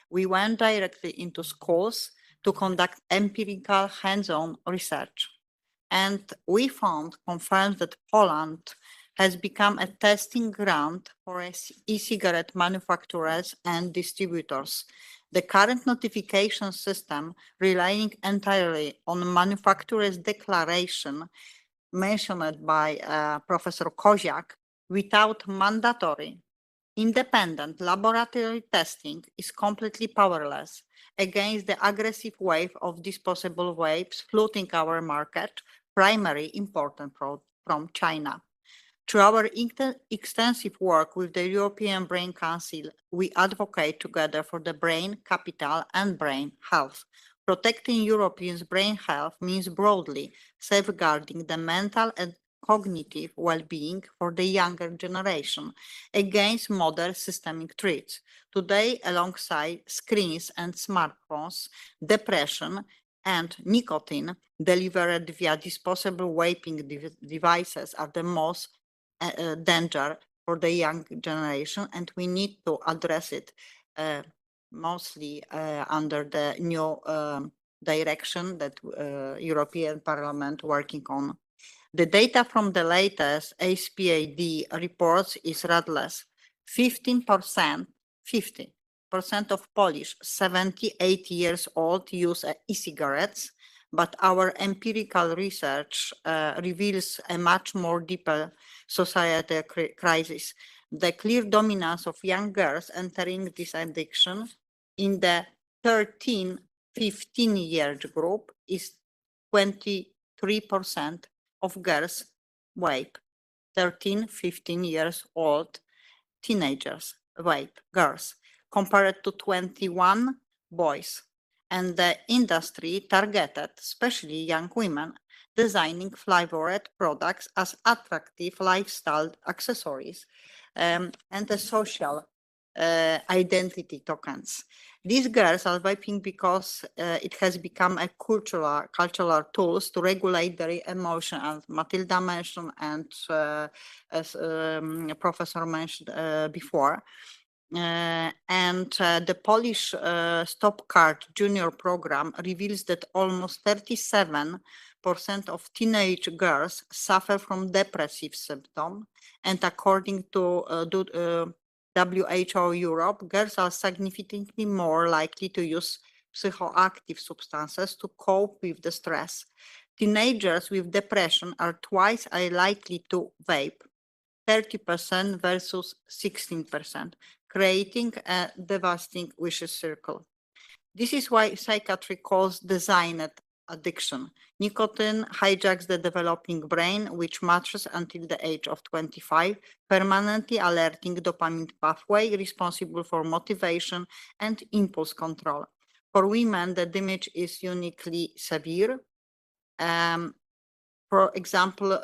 We went directly into schools to conduct empirical hands-on research. And we confirmed that Poland has become a testing ground for e-cigarette manufacturers and distributors. The current notification system, relying entirely on manufacturer's declaration mentioned by Professor Koziak, without mandatory independent laboratory testing, is completely powerless against the aggressive wave of disposable vapes flooding our market, primarily imported from China. Through our extensive work with the European Brain Council, we advocate together for the brain, capital, and brain health. Protecting Europeans' brain health means broadly safeguarding the mental and cognitive well-being for the younger generation against modern systemic threats. Today, alongside screens and smartphones, depression and nicotine delivered via disposable vaping devices are the most danger for the young generation, and we need to address it mostly under the new direction that European Parliament working on. The data from the latest HPAD reports is ruthless. 50% of Polish 78 years old use e-cigarettes, but our empirical research reveals a much more deeper societal crisis. The clear dominance of young girls entering this addiction in the 13-15-year group is 23% of girls vape. 13-15 years old teenagers vape, girls, compared to 21 boys. And the industry targeted, especially young women, designing flavored products as attractive lifestyle accessories and the social identity tokens. These girls are vaping because it has become a cultural tools to regulate their emotion, as Matilda mentioned and as Professor mentioned before. The Polish Stop Card Junior program reveals that almost 37% of teenage girls suffer from depressive symptoms, and according to WHO Europe, girls are significantly more likely to use psychoactive substances to cope with the stress. Teenagers with depression are twice as likely to vape, 30% versus 16%, creating a devastating vicious circle. This is why psychiatry calls designed addiction. Nicotine hijacks the developing brain, which matures until the age of 25, permanently alerting dopamine pathway responsible for motivation and impulse control. For women, the damage is uniquely severe. For example,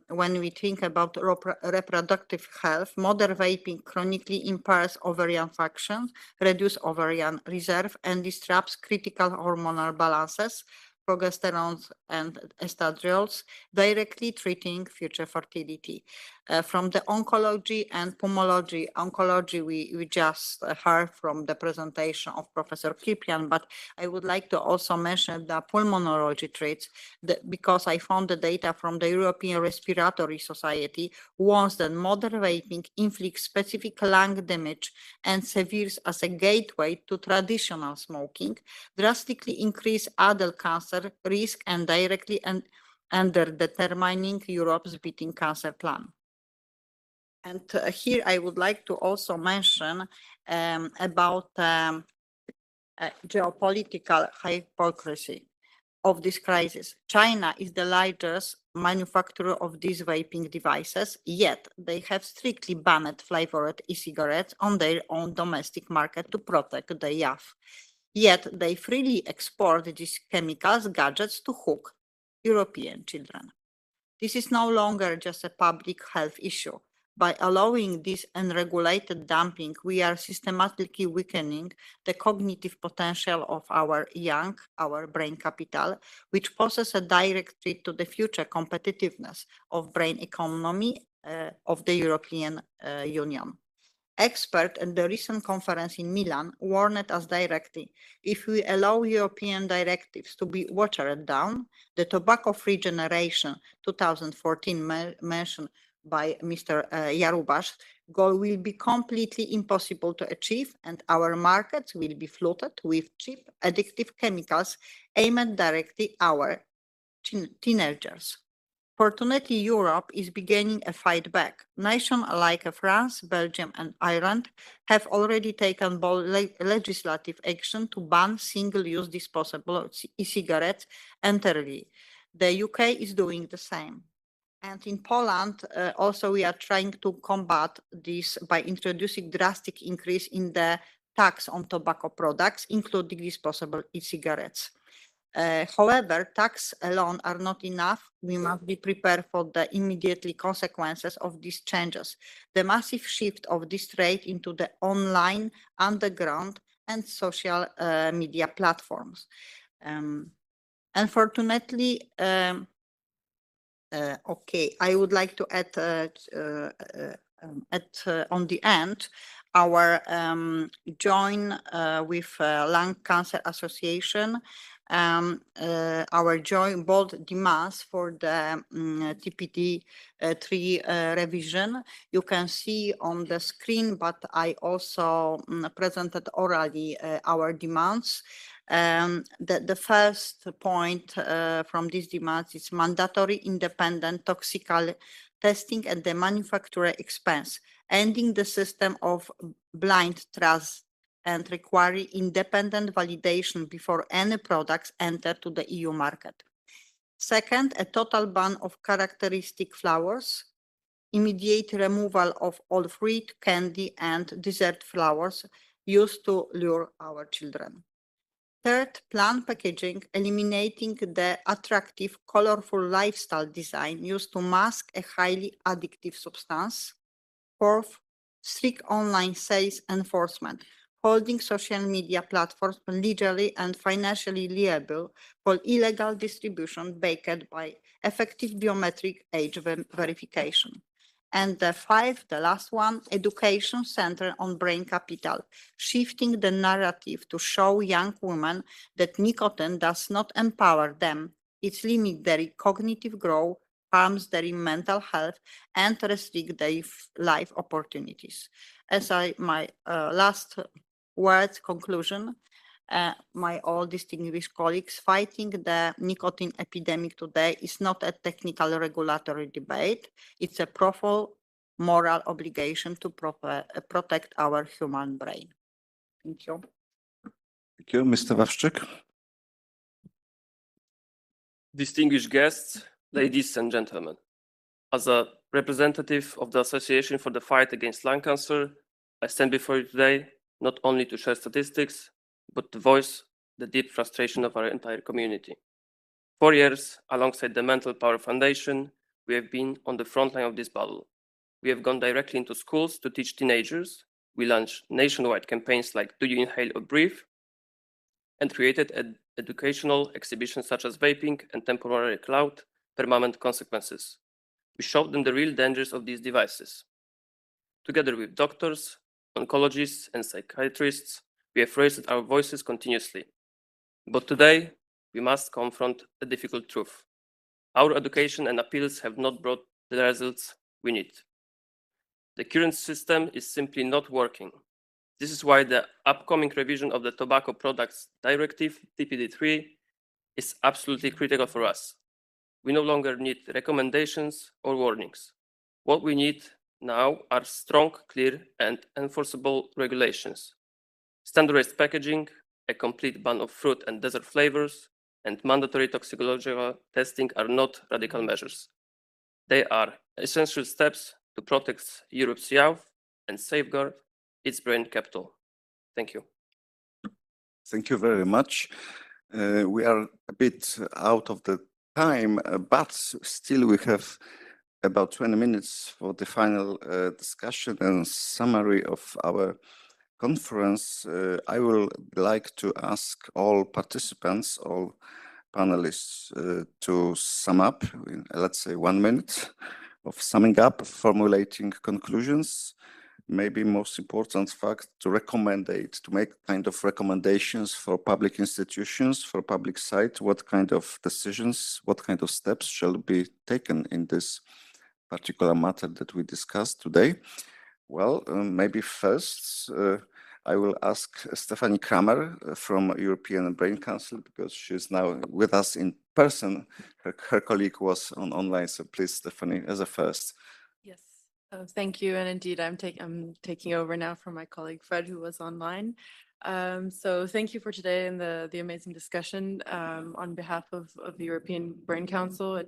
when we think about reproductive health, modern vaping chronically impairs ovarian function, reduces ovarian reserve, and disrupts critical hormonal balances, progesterone and estradiol, directly treating future fertility. From the oncology and pulmonology, we just heard from the presentation of Professor Kiprian, but I would like to also mention the pulmonology traits because I found the data from the European Respiratory Society warns that modern vaping inflicts specific lung damage and serves as a gateway to traditional smoking, drastically increase adult cancer risk and directly under determining Europe's beating cancer plan. And here I would like to also mention about geopolitical hypocrisy. of this crisis. China is the largest manufacturer of these vaping devices, yet they have strictly banned flavored e-cigarettes on their own domestic market to protect the youth. Yet they freely export these chemicals, gadgets to hook European children. This is no longer just a public health issue. By allowing this unregulated dumping, we are systematically weakening the cognitive potential of our young, our brain capital, which poses a direct threat to the future competitiveness of brain economy of the European Union. Experts at the recent conference in Milan warned us directly, if we allow European directives to be watered down, the tobacco-free generation 2014 mentioned by Mr. Jarubas, goal will be completely impossible to achieve, and our markets will be flooded with cheap, addictive chemicals aimed directly at our teenagers. Fortunately, Europe is beginning a fight back. Nations like France, Belgium, and Ireland have already taken bold legislative action to ban single-use disposable e-cigarettes entirely. The UK is doing the same. And in Poland, also we are trying to combat this by introducing drastic increase in the tax on tobacco products, including disposable e-cigarettes. However, tax alone are not enough. We must be prepared for the immediate consequences of these changes. The massive shift of this trade into the online, underground, and social media platforms. Unfortunately, I would like to add on the end our join with Lung Cancer Association, our joint bold demands for the TPD 3 revision. You can see on the screen, but I also presented orally our demands. The first point from these demands is mandatory independent toxicological testing at the manufacturer expense, ending the system of blind trust and requiring independent validation before any products enter to the EU market. Second, a total ban of characteristic flowers, immediate removal of all fruit, candy, and dessert flowers used to lure our children. Third, plant packaging, eliminating the attractive, colorful lifestyle design used to mask a highly addictive substance. Fourth, strict online sales enforcement, holding social media platforms legally and financially liable for illegal distribution backed by effective biometric age verification. And the last one, education centered on brain capital, shifting the narrative to show young women that nicotine does not empower them. It limits their cognitive growth, harms their mental health, and restricts their life opportunities. As my last word conclusion, my all distinguished colleagues, fighting the nicotine epidemic today is not a technical regulatory debate. It's a profound moral obligation to protect our human brain. Thank you. Thank you. Mr. Wawczyk. Distinguished guests, ladies and gentlemen. As a representative of the Association for the Fight Against Lung Cancer, I stand before you today not only to share statistics, but to voice the deep frustration of our entire community. 4 years, alongside the Mental Power Foundation, we have been on the front line of this battle. We have gone directly into schools to teach teenagers. We launched nationwide campaigns like Do You Inhale or Breathe? And created educational exhibitions such as vaping and temporary cloud permanent consequences. We showed them the real dangers of these devices. Together with doctors, oncologists, and psychiatrists, we have raised our voices continuously. But today, we must confront a difficult truth. Our education and appeals have not brought the results we need. The current system is simply not working. This is why the upcoming revision of the Tobacco Products Directive, TPD3, is absolutely critical for us. We no longer need recommendations or warnings. What we need now are strong, clear, and enforceable regulations. Standardized packaging, a complete ban of fruit and dessert flavors, and mandatory toxicological testing are not radical measures. They are essential steps to protect Europe's youth and safeguard its brain capital. Thank you. Thank you very much. We are a bit out of the time, but still we have about 20 minutes for the final discussion and summary of our conference. I will like to ask all participants, all panelists to sum up in, let's say, 1 minute of summing up, formulating conclusions. Maybe most important fact to make kind of recommendations for public institutions, for public site, what kind of decisions, what kind of steps shall be taken in this particular matter that we discussed today. Well, maybe first I will ask Stephanie Kramer from European Brain Council, because she's now with us in person. Her colleague was online, so please, Stephanie, as a first. Yes, thank you. And indeed, I'm taking over now from my colleague Fred, who was online. So thank you for today and the amazing discussion on behalf of the European Brain Council.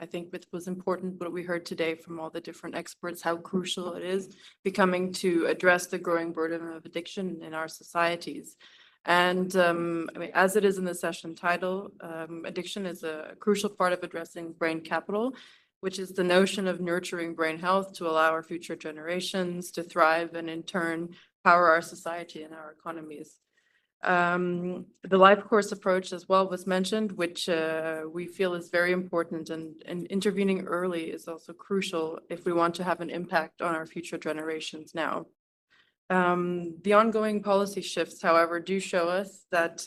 I think it was important what we heard today from all the different experts, how crucial it is becoming to address the growing burden of addiction in our societies. And I mean, as it is in the session title, addiction is a crucial part of addressing brain capital, which is the notion of nurturing brain health to allow our future generations to thrive and in turn power our society and our economies. The life course approach as well was mentioned, which we feel is very important, and intervening early is also crucial if we want to have an impact on our future generations now. The ongoing policy shifts, however, do show us that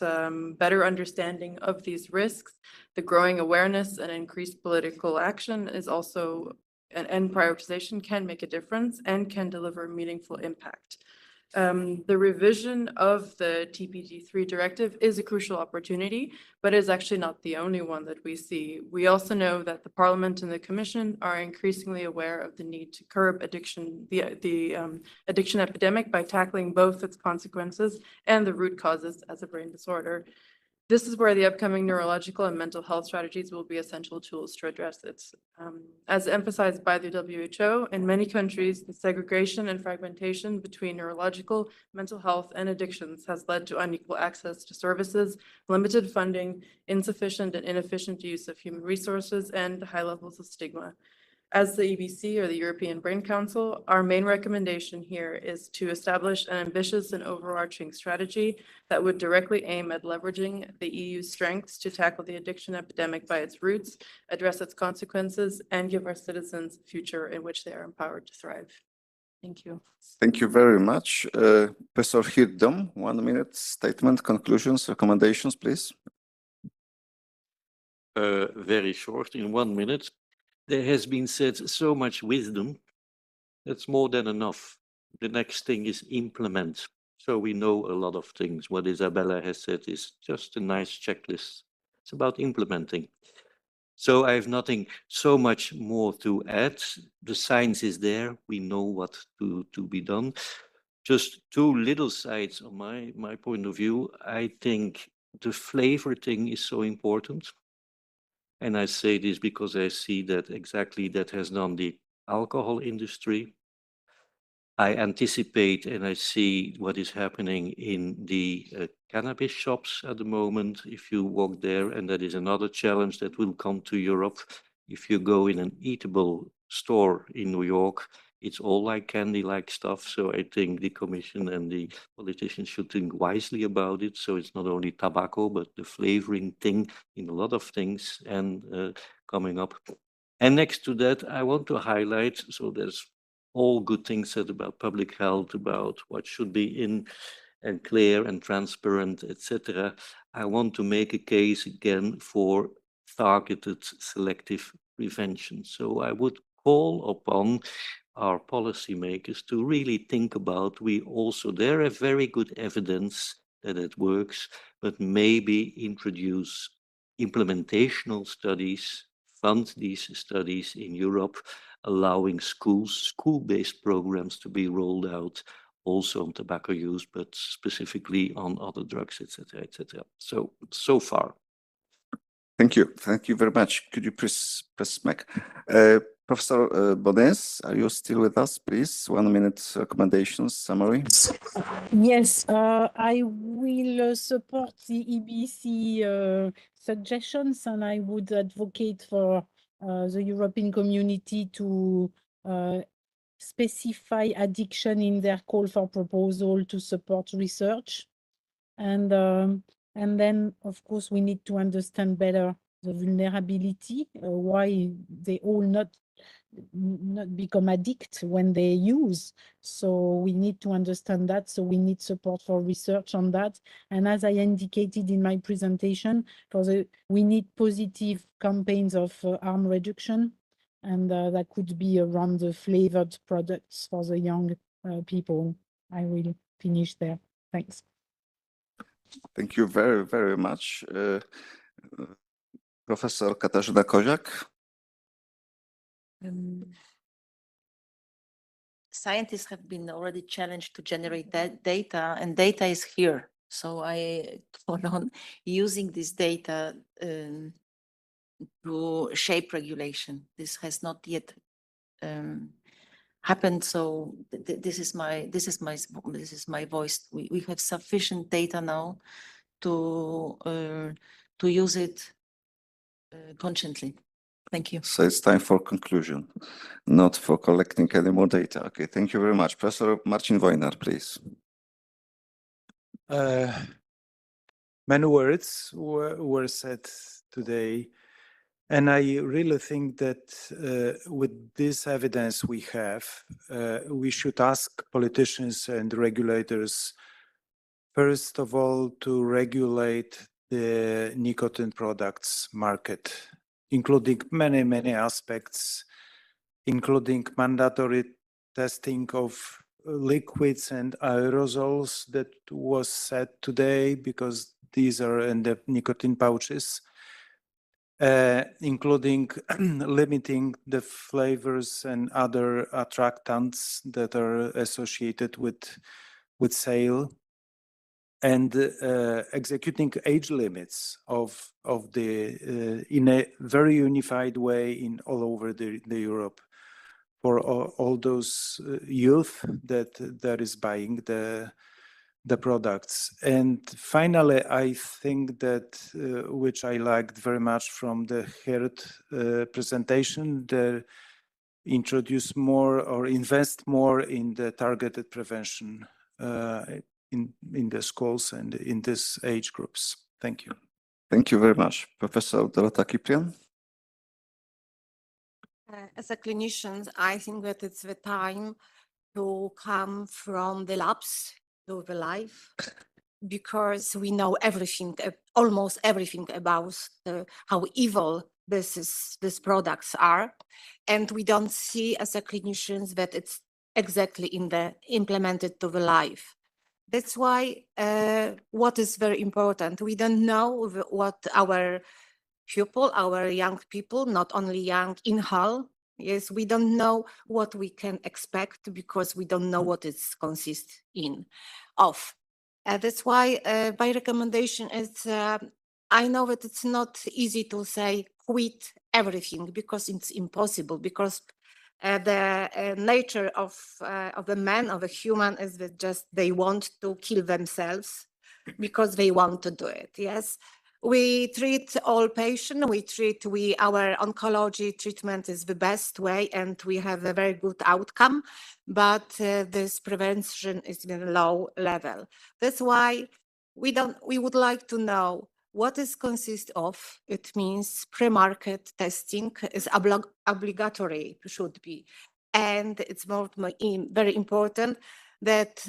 better understanding of these risks, the growing awareness and increased political action is also, and prioritization can make a difference and can deliver meaningful impact. The revision of the TPD3 directive is a crucial opportunity, but is actually not the only one that we see. We also know that the Parliament and the Commission are increasingly aware of the need to curb addiction, the addiction epidemic by tackling both its consequences and the root causes as a brain disorder. This is where the upcoming neurological and mental health strategies will be essential tools to address it. As emphasized by the WHO, in many countries, the segregation and fragmentation between neurological, mental health, and addictions has led to unequal access to services, limited funding, insufficient and inefficient use of human resources, and high levels of stigma. As the EBC, or the European Brain Council, our main recommendation here is to establish an ambitious and overarching strategy that would directly aim at leveraging the EU's strengths to tackle the addiction epidemic by its roots, address its consequences, and give our citizens a future in which they are empowered to thrive. Thank you. Thank you very much. Professor Hirdom, 1 minute statement, conclusions, recommendations, please. Very short, in 1 minute. There has been said so much wisdom, that's more than enough. The next thing is implement. So we know a lot of things. What Isabella has said is just a nice checklist. It's about implementing. So I have nothing so much more to add. The science is there. We know what to be done. Just two little sides on my point of view. I think the flavor thing is so important. And I say this because I see that exactly that has done the alcohol industry. I anticipate and I see what is happening in the cannabis shops at the moment. If you walk there, and that is another challenge that will come to Europe. If you go in an eatable store in New York, it's all like candy-like stuff. So I think the Commission and the politicians should think wisely about it. So it's not only tobacco, but the flavoring thing in a lot of things and coming up. And next to that, I want to highlight, so there's all good things said about public health, about what should be in and clear and transparent, etc. I want to make a case again for targeted selective prevention. So I would call upon our policymakers to really think about, there are very good evidence that it works, but maybe introduce implementational studies, fund these studies in Europe, allowing school-based programs to be rolled out also on tobacco use, but specifically on other drugs, etc., etc. So far. Thank you. Thank you very much. Could you please press mic? Professor Bones, are you still with us, please? 1 minute recommendations, summary. Yes, I will support the EBC suggestions, and I would advocate for the European community to specify addiction in their call for proposal to support research. And then, of course, we need to understand better the vulnerability, why they all not become addict when they use. So we need to understand that. So we need support for research on that. And as I indicated in my presentation, we need positive campaigns of harm reduction. And that could be around the flavored products for the young people. I will finish there. Thanks. Thank you very, very much. Professor Katarzyna Koziak. Scientists have been already challenged to generate that data, and data is here. So I thought on using this data to shape regulation. This has not yet happened. So this is my voice. We have sufficient data now to use it conscientiously. Thank you. So it's time for conclusion, not for collecting any more data. Okay, thank you very much. Professor Marcin Wojnar, please. Many words were said today, and I really think that with this evidence we have, we should ask politicians and regulators, first of all, to regulate the nicotine products market, including many, many aspects, including mandatory testing of liquids and aerosols that was said today, because these are in the nicotine pouches, including limiting the flavors and other attractants that are associated with sale, and executing age limits of the in a very unified way in all over the Europe for all those youth that is buying the products. And finally, I think that which I liked very much from the Herd presentation, the introduce more or invest more in the targeted prevention in the schools and in these age groups. Thank you. Thank you very much. Professor Dorota Kiprian. As a clinician, I think that it's the time to come from the labs to the life, because we know everything, almost everything about how evil these products are, and we don't see as a clinicians that it's exactly implemented to the life. That's why what is very important, we don't know what our people, our young people, not only young in Hull, yes, we don't know what we can expect because we don't know what it consists of. That's why my recommendation is, I know that it's not easy to say quit everything because it's impossible, because the nature of a man, of a human, is that just they want to kill themselves because they want to do it. Yes, we treat all patients. Our oncology treatment is the best way, and we have a very good outcome. But this prevention is in a low level. That's why we would like to know what it consists of. It means pre-market testing is obligatory, should be. And it's very important that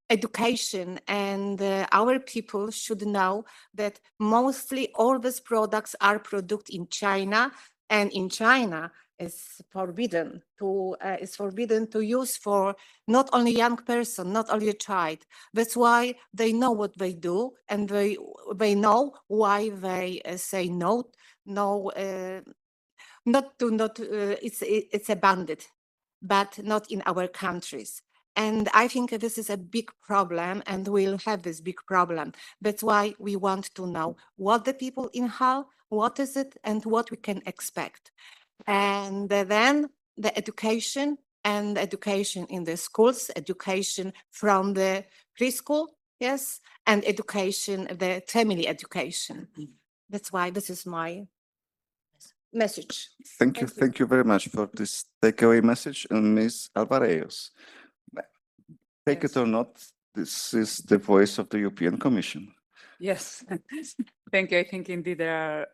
education and our people should know that mostly all these products are produced in China, and in China is forbidden to use for not only young person, not only a child. That's why they know what they do, and they know why they say no. It's a bandit, but not in our countries. And I think this is a big problem, and we'll have this big problem. That's why we want to know what the people in Hull what is it and what we can expect. And then the education and education in the schools, education from the preschool, yes, and education, the family education. That's why this is my message. Thank you very much for this takeaway message. And Ms. Alvarez, take it or not, this is the voice of the European Commission. Yes, thank you. I think indeed there are,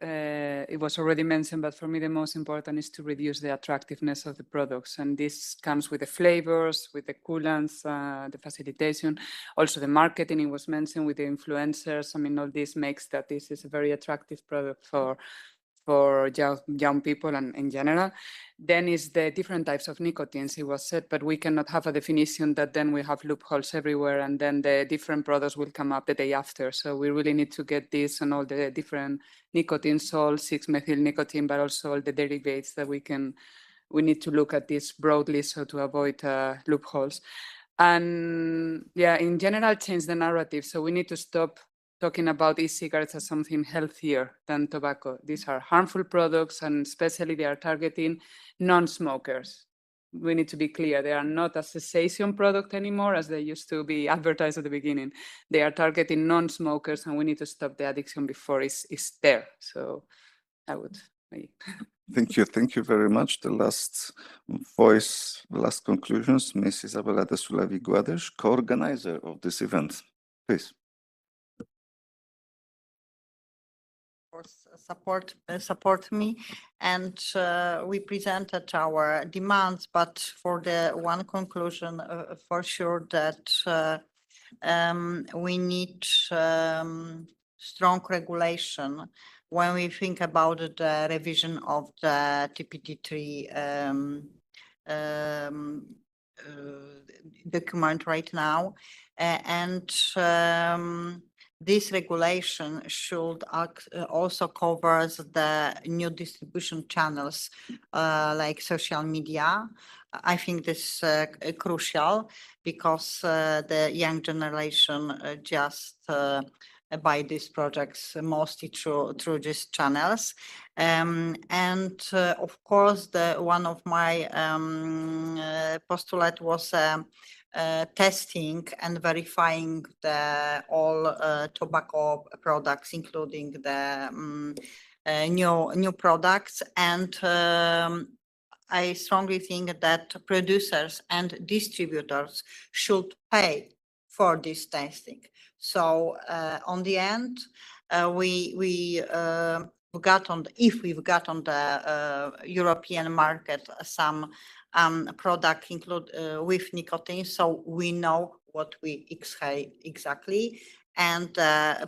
it was already mentioned, but for me the most important is to reduce the attractiveness of the products. And this comes with the flavors, with the coolants, the facilitation, also the marketing, it was mentioned with the influencers. I mean, all this makes that this is a very attractive product for young people and in general. Then is the different types of nicotines, it was said, but we cannot have a definition that then we have loopholes everywhere and then the different products will come up the day after. So we really need to get this on all the different nicotines, all 6-methyl nicotine, but also all the derivatives that we need to look at this broadly so to avoid loopholes. And yeah, in general, change the narrative. So we need to stop talking about e-cigarettes as something healthier than tobacco. These are harmful products, and especially they are targeting non-smokers. We need to be clear, they are not a cessation product anymore as they used to be advertised at the beginning. They are targeting non-smokers, and we need to stop the addiction before it's there. So I would. Thank you very much. The last voice, the last conclusions, Ms. Isabela de Sulavi-Guades, co-organizer of this event. Please. Support me, and we presented our demands, but for the one conclusion for sure that we need strong regulation when we think about the revision of the TPD3 document right now, and this regulation should also cover the new distribution channels like social media. I think this is crucial because the young generation just buy these projects mostly through these channels. And of course, one of my postulate was testing and verifying all tobacco products, including the new products. And I strongly think that producers and distributors should pay for this testing. So on the end, if we've got on the European market some product include with nicotine, so we know what we exhale exactly, and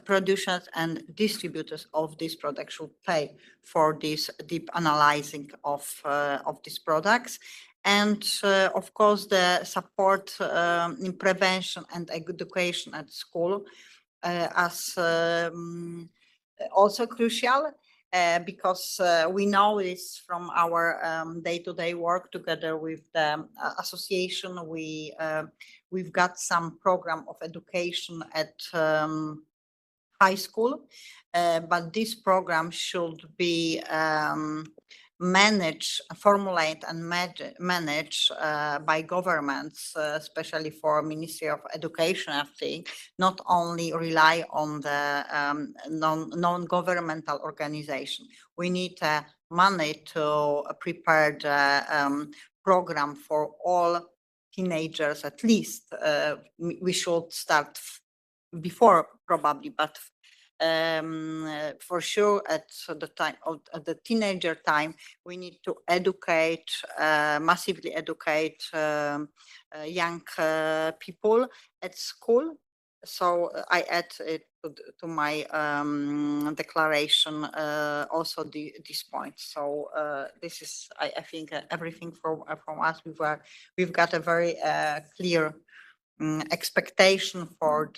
producers and distributors of this product should pay for this deep analyzing of these products. And of course, the support in prevention and education at school as also crucial. Because we know this from our day-to-day work together with the association. We've got some program of education at high school, but this program should be formulate and manage by governments, especially for Ministry of Education, I think, not only rely on the non-governmental organization. We need money to prepare the program for all teenagers, at least. We should start before probably, but for sure at the teenager time, we need to educate, massively educate young people at school. So I add it to my declaration also these points. So this is, I think, everything from us. We've got a very clear expectation for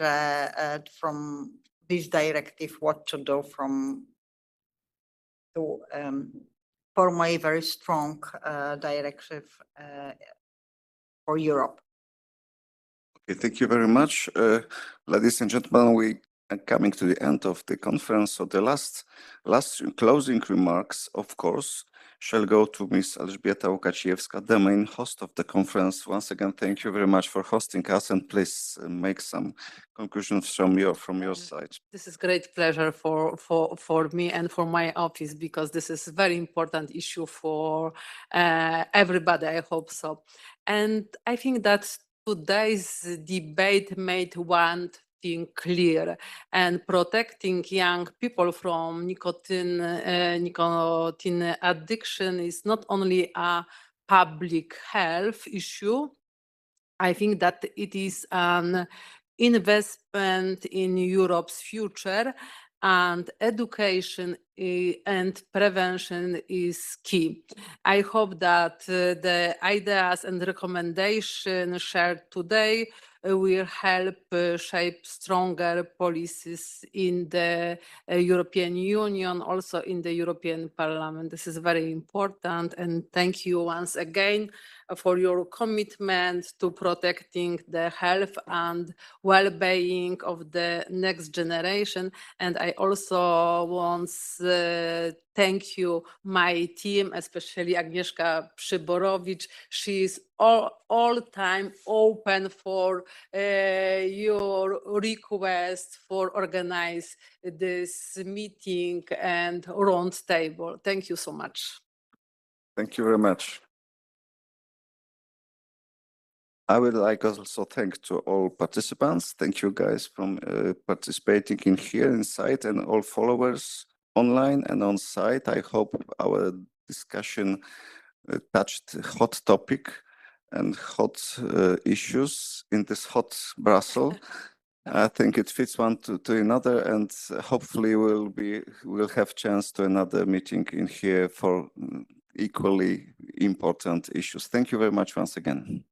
from this directive, what to do to form a very strong directive for Europe. Okay, thank you very much. Ladies and gentlemen, we coming to the end of the conference. So the last closing remarks, of course, shall go to Ms. Elżbieta Łukacijewska, the main host of the conference. Once again, thank you very much for hosting us, and please make some conclusions from your side. This is great pleasure for me and for my office, because this is a very important issue for everybody, I hope so. And I think that today's debate made one thing clear, and protecting young people from nicotine addiction is not only a public health issue. I think that it is an investment in Europe's future, and education and prevention is key. I hope that the ideas and recommendations shared today will help shape stronger policies in the European Union, also in the European Parliament. This is very important, and thank you once again for your commitment to protecting the health and well-being of the next generation. And I also want to thank you, my team, especially Agnieszka Przyborowicz. She is all time open for your request for organize this meeting and round table. Thank you so much. Thank you very much. I would like also thank to all participants. Thank you guys from participating in here inside, and all followers online and on site. I hope our discussion touched hot topic and hot issues in this hot Brussels. I think it fits one to another, and hopefully we'll have chance to another meeting in here for equally important issues. Thank you very much once again.